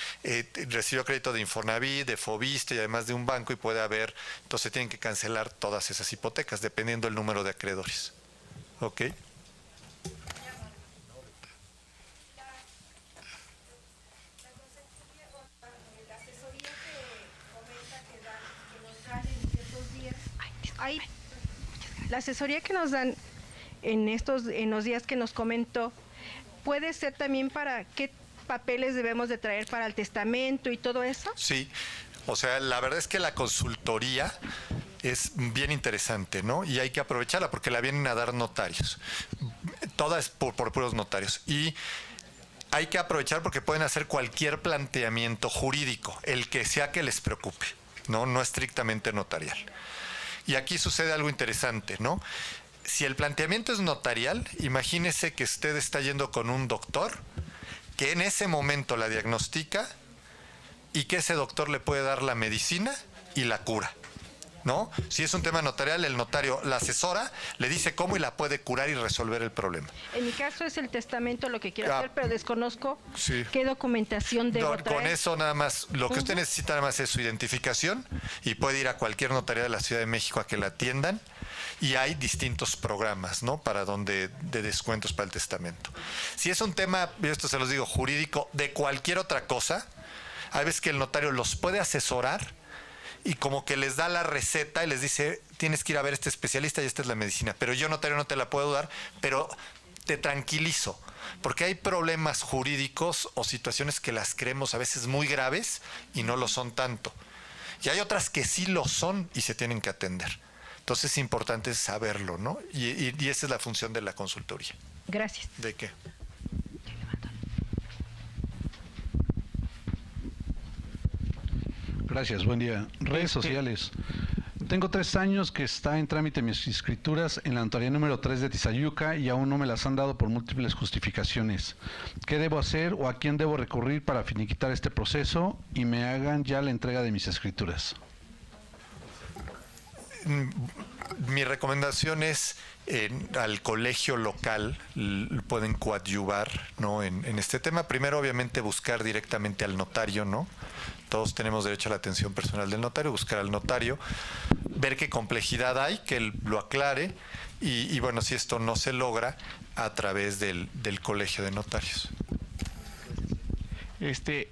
recibió crédito de Infonavit, de Fobiste y además de un banco, y puede haber, entonces tienen que cancelar todas esas hipotecas, dependiendo del número de acreedores. ¿Ok? La asesoría que nos dan en los días que nos comentó, puede ser también para qué papeles debemos de traer para el testamento y todo eso. Sí, o sea, la verdad es que la consultoría es bien interesante, ¿no? Y hay que aprovecharla porque la vienen a dar notarios. Toda es por puros notarios. Y hay que aprovechar porque pueden hacer cualquier planteamiento jurídico, el que sea que les preocupe, no estrictamente notarial. Y aquí sucede algo interesante, ¿no? Si el planteamiento es notarial, imagínese que usted está yendo con un doctor que en ese momento la diagnostica y que ese doctor le puede dar la medicina y la cura, ¿no? Si es un tema notarial, el notario la asesora, le dice cómo y la puede curar y resolver el problema. En mi caso es el testamento lo que quiero hacer, pero desconozco sí. qué documentación debo traer. Con eso nada más, lo que usted necesita nada más es su identificación y puede ir a cualquier notaría de la Ciudad de México a que la atiendan, y hay distintos programas, ¿no? De descuentos para el testamento. Si es un tema, yo esto se los digo, jurídico, de cualquier otra cosa, hay veces que el notario los puede asesorar y como que les da la receta y les dice, tienes que ir a ver a este especialista y esta es la medicina, pero yo notario no te la puedo dar, pero te tranquilizo, porque hay problemas jurídicos o situaciones que las creemos a veces muy graves y no lo son tanto. Y hay otras que sí lo son y se tienen que atender. Entonces es importante saberlo, ¿no? Y esa es la función de la consultoría. Gracias. ¿De qué? Gracias, buen día. Redes sociales. Tengo 3 años que está en trámite mis escrituras en la notaría número 3 de Tizayuca y aún no me las han dado por múltiples justificaciones. ¿Qué debo hacer o a quién debo recurrir para finiquitar este proceso y me hagan ya la entrega de mis escrituras? Mi recomendación es al colegio local, pueden coadyuvar, ¿no? en este tema. Primero, obviamente, buscar directamente al notario, ¿no? Todos tenemos derecho a la atención personal del notario, buscar al notario, ver qué complejidad hay, que él lo aclare y bueno, si esto no se logra, a través del colegio de notarios.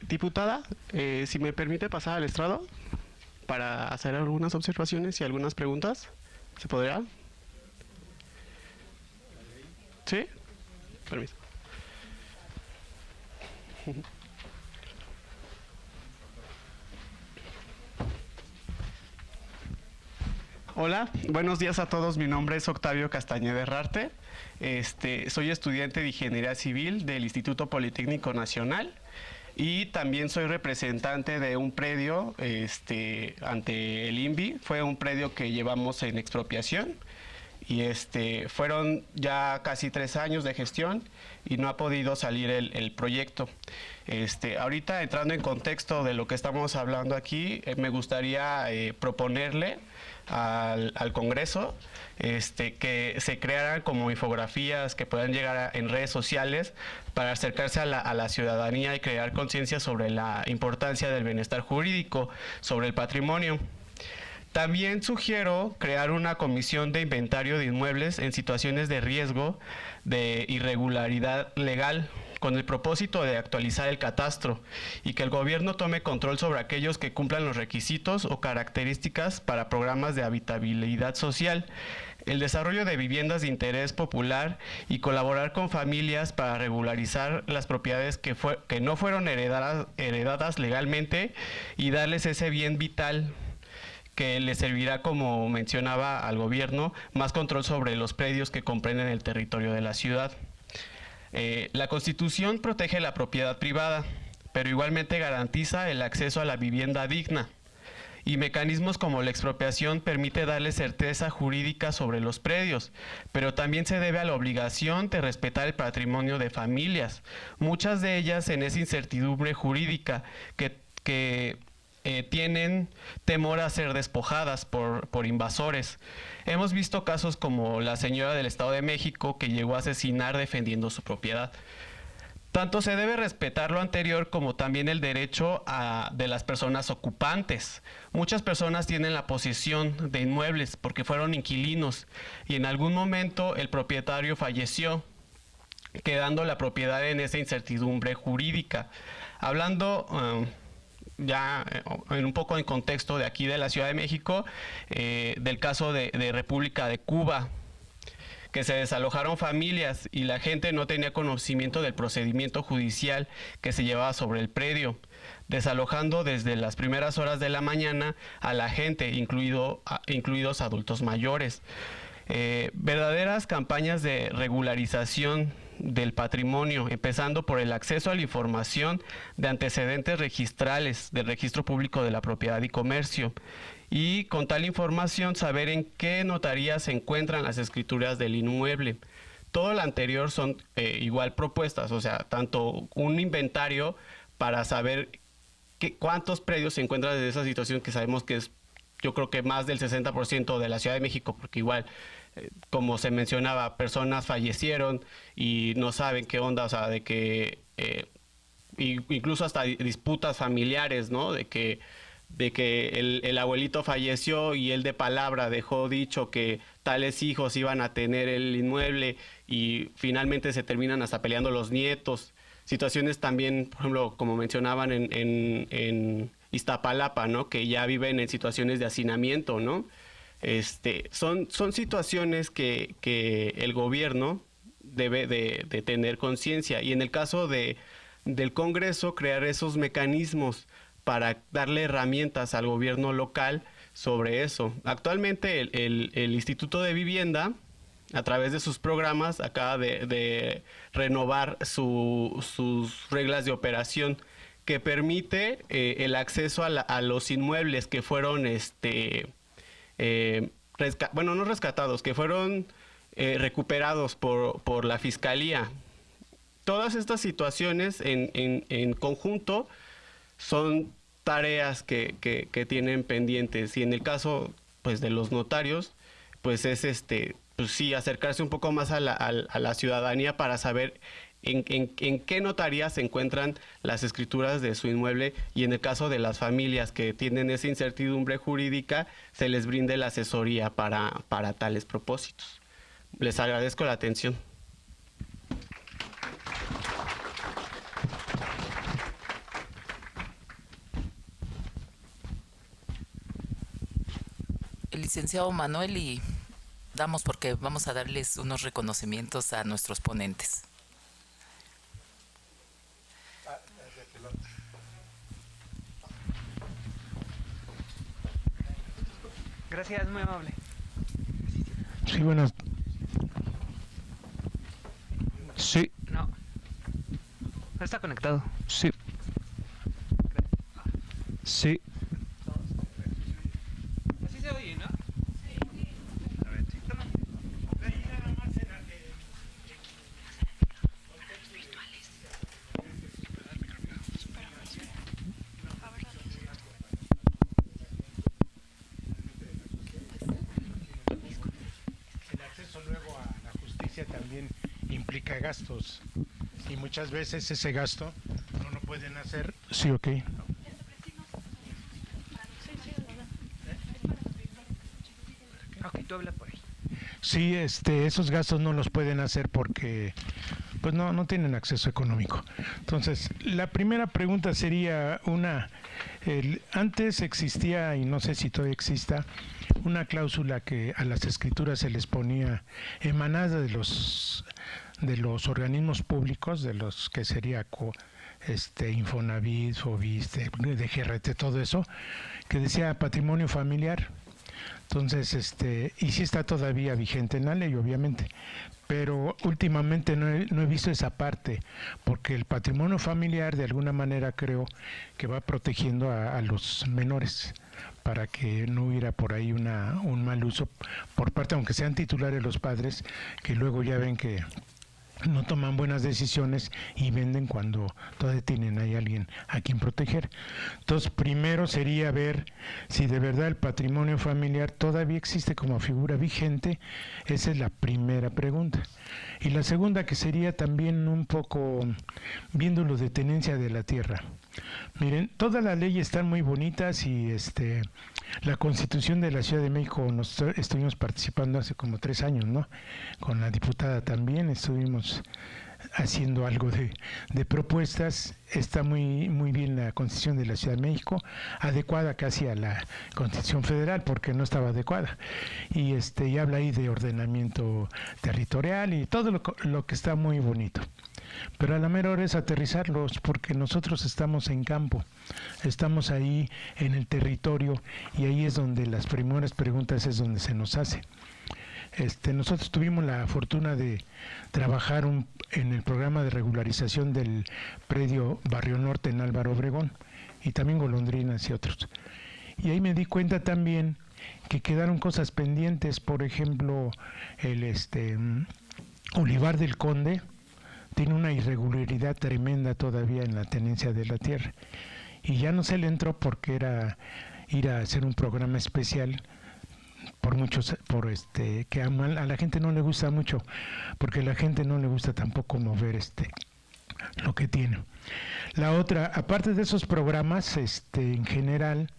Diputada, si me permite pasar al estrado para hacer algunas observaciones y algunas preguntas, ¿se podrá? ¿Sí? Permiso. Hola, buenos días a todos. Mi nombre es Octavio Castañeda Herrarte. Soy estudiante de Ingeniería Civil del Instituto Politécnico Nacional y también soy representante de un predio ante el INVI. Fue un predio que llevamos en expropiación y fueron ya casi 3 años de gestión y no ha podido salir el proyecto. Ahorita, entrando en contexto de lo que estamos hablando aquí, me gustaría proponerle al Congreso que se crearan como infografías que puedan llegar en redes sociales para acercarse a la ciudadanía y crear conciencia sobre la importancia del bienestar jurídico, sobre el patrimonio. También sugiero crear una comisión de inventario de inmuebles en situaciones de riesgo de irregularidad legal, con el propósito de actualizar el catastro y que el gobierno tome control sobre aquellos que cumplan los requisitos o características para programas de habitabilidad social, el desarrollo de viviendas de interés popular y colaborar con familias para regularizar las propiedades que no fueron heredadas legalmente y darles ese bien vital que le servirá, como mencionaba, al gobierno, más control sobre los predios que comprenden el territorio de la ciudad. La Constitución protege la propiedad privada, pero igualmente garantiza el acceso a la vivienda digna. Y mecanismos como la expropiación permite darle certeza jurídica sobre los predios, pero también se debe a la obligación de respetar el patrimonio de familias, muchas de ellas en esa incertidumbre jurídica que tienen temor a ser despojadas por invasores. Hemos visto casos como la señora del Estado de México que llegó a asesinar defendiendo su propiedad. Tanto se debe respetar lo anterior como también el derecho de las personas ocupantes. Muchas personas tienen la posesión de inmuebles porque fueron inquilinos y en algún momento el propietario falleció, quedando la propiedad en esa incertidumbre jurídica. Hablando ya en un poco en contexto de aquí de la Ciudad de México, del caso de República de Cuba, que se desalojaron familias y la gente no tenía conocimiento del procedimiento judicial que se llevaba sobre el predio, desalojando desde las primeras horas de la mañana a la gente, incluidos adultos mayores. Verdaderas campañas de regularización del patrimonio, empezando por el acceso a la información de antecedentes registrales del Registro Público de la Propiedad y Comercio, y con tal información saber en qué notaría se encuentran las escrituras del inmueble. Todo lo anterior son igual propuestas, o sea, tanto un inventario para saber cuántos predios se encuentran en esa situación, que sabemos que es, yo creo que más del 60% de la Ciudad de México, porque igual, como se mencionaba, personas fallecieron y no saben qué onda, o sea, de que incluso hasta disputas familiares, ¿no? De que el abuelito falleció y él de palabra dejó dicho que tales hijos iban a tener el inmueble y finalmente se terminan hasta peleando los nietos. Situaciones también, por ejemplo, como mencionaban en Iztapalapa, ¿no? Que ya viven en situaciones de hacinamiento, ¿no? Son situaciones que el gobierno debe de tener conciencia, y en el caso del Congreso, crear esos mecanismos para darle herramientas al gobierno local sobre eso. Actualmente el Instituto de Vivienda, a través de sus programas, acaba de renovar sus reglas de operación, que permite el acceso a los inmuebles que fueron no rescatados, que fueron recuperados por la Fiscalía. Todas estas situaciones en conjunto son tareas que tienen pendientes, y en el caso pues de los notarios, pues es pues sí, acercarse un poco más a la ciudadanía para saber en qué notaría se encuentran las escrituras de su inmueble, y en el caso de las familias que tienen esa incertidumbre jurídica, se les brinde la asesoría para tales propósitos. Les agradezco la atención. El licenciado Manuel, y porque vamos a darles unos reconocimientos a nuestros ponentes. Gracias, muy amable. Sí, buenas. Sí. No está conectado. Sí. Sí. Así se oye, ¿no? Luego a la justicia también implica gastos, y muchas veces ese gasto no lo pueden hacer. Sí, ok. Ok, tú habla por ahí. Sí, esos gastos no los pueden hacer porque pues no tienen acceso económico. Entonces, la primera pregunta sería antes existía, y no sé si todavía exista, una cláusula que a las escrituras se les ponía emanada de los organismos públicos, de los que sería Infonavit, Fobiste, DGRT, todo eso, que decía patrimonio familiar. Entonces, y sí está todavía vigente en la ley, obviamente, pero últimamente no he visto esa parte, porque el patrimonio familiar de alguna manera creo que va protegiendo a los menores para que no hubiera por ahí un mal uso por parte, aunque sean titulares los padres, que luego ya ven que no toman buenas decisiones y venden cuando todavía tienen ahí alguien a quien proteger. Entonces, primero sería ver si de verdad el patrimonio familiar todavía existe como figura vigente. Esa es la primera pregunta. Y la segunda, que sería también un poco viéndolo de tenencia de la tierra. Miren, todas las leyes están muy bonitas y la Constitución de la Ciudad de México estuvimos participando hace como 3 años, ¿no? Con la diputada también estuvimos haciendo algo de propuestas. Está muy bien la Constitución de la Ciudad de México, adecuada casi a la Constitución Federal porque no estaba adecuada. Y habla ahí de ordenamiento territorial y todo lo que está muy bonito. Pero a la mera hora es aterrizarlos, porque nosotros estamos en campo, estamos ahí en el territorio y ahí es donde las primeras preguntas es donde se nos hace. Nosotros tuvimos la fortuna de trabajar en el programa de regularización del predio Barrio Norte en Álvaro Obregón y también Golondrinas y otros. Y ahí me di cuenta también que quedaron cosas pendientes, por ejemplo, el Olivar del Conde tiene una irregularidad tremenda todavía en la tenencia de la tierra y ya no se le entró porque era ir a hacer un programa especial que a la gente no le gusta mucho, porque a la gente no le gusta tampoco mover lo que tiene. La otra, aparte de esos programas, en general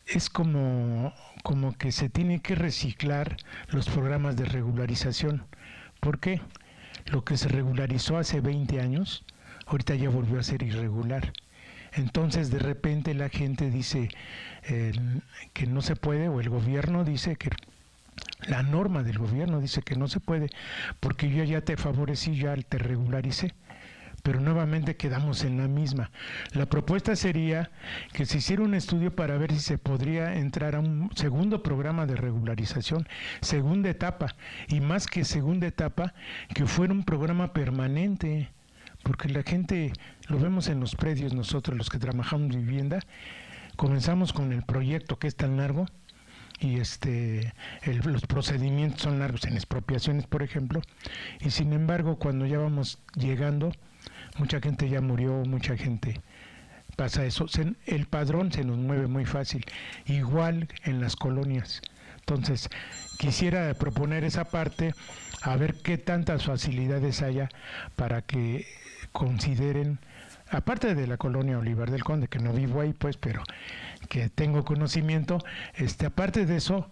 es como que se tiene que reciclar los programas de regularización. ¿Por qué? Lo que se regularizó hace 20 años, ahorita ya volvió a ser irregular. Entonces, de repente la gente dice que no se puede, o el gobierno dice que la norma del gobierno dice que no se puede, porque yo ya te favorecí, ya te regularicé, pero nuevamente quedamos en la misma. La propuesta sería que se hiciera un estudio para ver si se podría entrar a un segundo programa de regularización, segunda etapa, y más que segunda etapa, que fuera un programa permanente, porque la gente, lo vemos en los predios nosotros, los que trabajamos vivienda, comenzamos con el proyecto que es tan largo, y los procedimientos son largos en expropiaciones, por ejemplo, y sin embargo, cuando ya vamos llegando, mucha gente ya murió, mucha gente pasa eso. El padrón se nos mueve muy fácil, igual en las colonias. Entonces, quisiera proponer esa parte, a ver qué tantas facilidades haya para que consideren, aparte de la colonia Olivar del Conde, que no vivo ahí, pues, pero que tengo conocimiento, aparte de eso,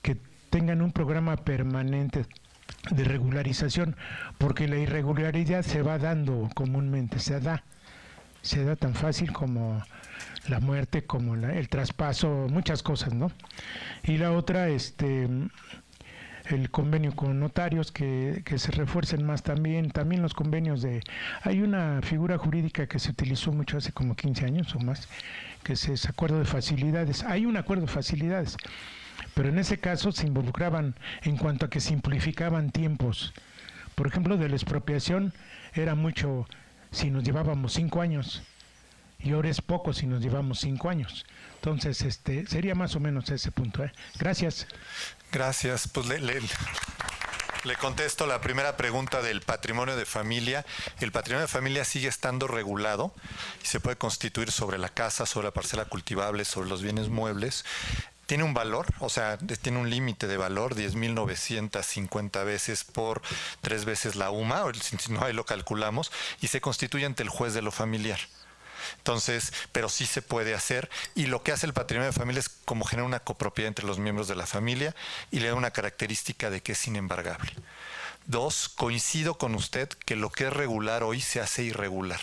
que tengan un programa permanente de regularización, porque la irregularidad se va dando comúnmente, se da tan fácil como la muerte, como el traspaso, muchas cosas, ¿no? Y la otra, el convenio con notarios, que se refuercen más también los convenios hay una figura jurídica que se utilizó mucho hace como 15 años o más, que es acuerdo de facilidades. Hay un acuerdo de facilidades, pero en ese caso se involucraban en cuanto a que simplificaban tiempos. Por ejemplo, de la expropiación era mucho si nos llevábamos 5 años, y ahora es poco si nos llevamos 5 años. Entonces, sería más o menos ese punto. Gracias. Gracias. Pues le contesto la primera pregunta del patrimonio de familia. El patrimonio de familia sigue estando regulado y se puede constituir sobre la casa, sobre la parcela cultivable, sobre los bienes muebles. Tiene un valor, o sea, tiene un límite de valor, 10.950 veces por 3 veces la UMA, si no ahí lo calculamos, y se constituye ante el juez de lo familiar. Entonces, pero sí se puede hacer, y lo que hace el patrimonio de familia es como generar una copropiedad entre los miembros de la familia y le da una característica de que es inembargable. 2, coincido con usted que lo que es regular hoy se hace irregular.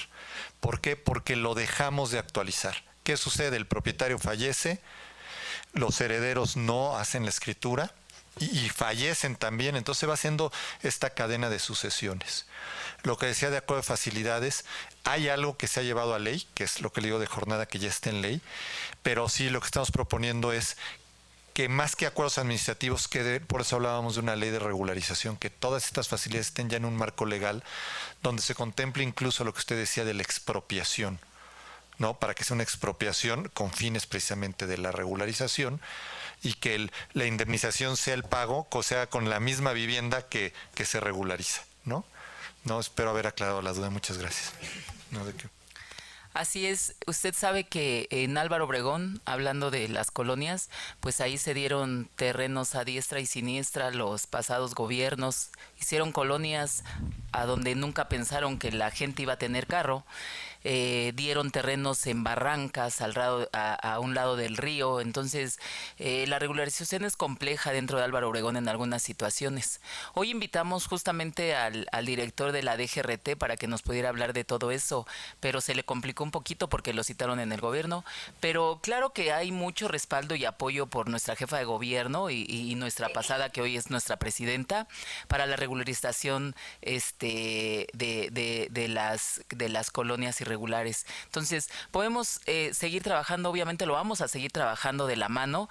¿Por qué? Porque lo dejamos de actualizar. ¿Qué sucede? El propietario fallece, los herederos no hacen la escritura y fallecen también, entonces va haciendo esta cadena de sucesiones. Lo que decía de acuerdo de facilidades, hay algo que se ha llevado a ley, que es lo que le digo de jornada, que ya está en ley, pero sí lo que estamos proponiendo es que más que acuerdos administrativos quede, por eso hablábamos de una ley de regularización, que todas estas facilidades estén ya en un marco legal donde se contemple incluso lo que usted decía de la expropiación, ¿no? Para que sea una expropiación con fines precisamente de la regularización y que la indemnización sea el pago, o sea, con la misma vivienda que se regulariza, ¿no? No, espero haber aclarado la duda. Muchas gracias. No, ¿de qué? Así es, usted sabe que en Álvaro Obregón, hablando de las colonias, pues ahí se dieron terrenos a diestra y siniestra, los pasados gobiernos hicieron colonias a donde nunca pensaron que la gente iba a tener carro, dieron terrenos en barrancas a un lado del río, entonces la regularización es compleja dentro de Álvaro Obregón en algunas situaciones. Hoy invitamos justamente al director de la DGRT para que nos pudiera hablar de todo eso, pero se le complicó un poquito porque lo citaron en el gobierno, pero claro que hay mucho respaldo y apoyo por nuestra jefa de gobierno y nuestra pasada, que hoy es nuestra presidenta, para la regularización de las colonias irregulares. Entonces, podemos seguir trabajando, obviamente lo vamos a seguir trabajando de la mano,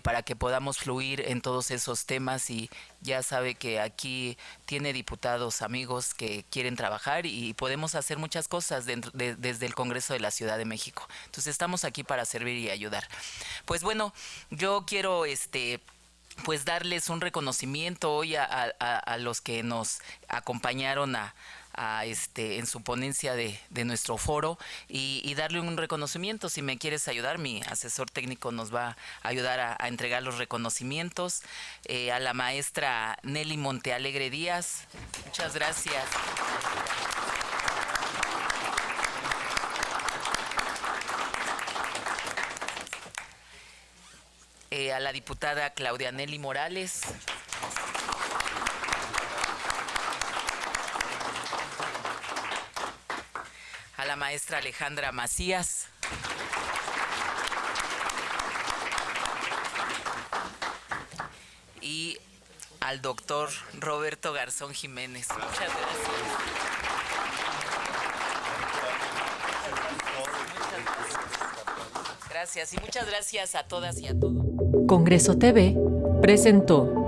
para que podamos fluir en todos esos temas, y ya sabe que aquí tiene diputados amigos que quieren trabajar y podemos hacer muchas cosas desde el Congreso de la Ciudad de México. Entonces, estamos aquí para servir y ayudar. Pues bueno, yo quiero pues darles un reconocimiento hoy a los que nos acompañaron en su ponencia de nuestro foro y darle un reconocimiento. Si me quieres ayudar, mi asesor técnico nos va a ayudar a entregar los reconocimientos. A la maestra Nelly Montealegre Díaz, muchas gracias. A la diputada Claudia Nelly Morales. A la maestra Alejandra Macías. Y al doctor Roberto Garzón Jiménez. Muchas gracias. Gracias y muchas gracias a todas y a todos. Congreso TV presentó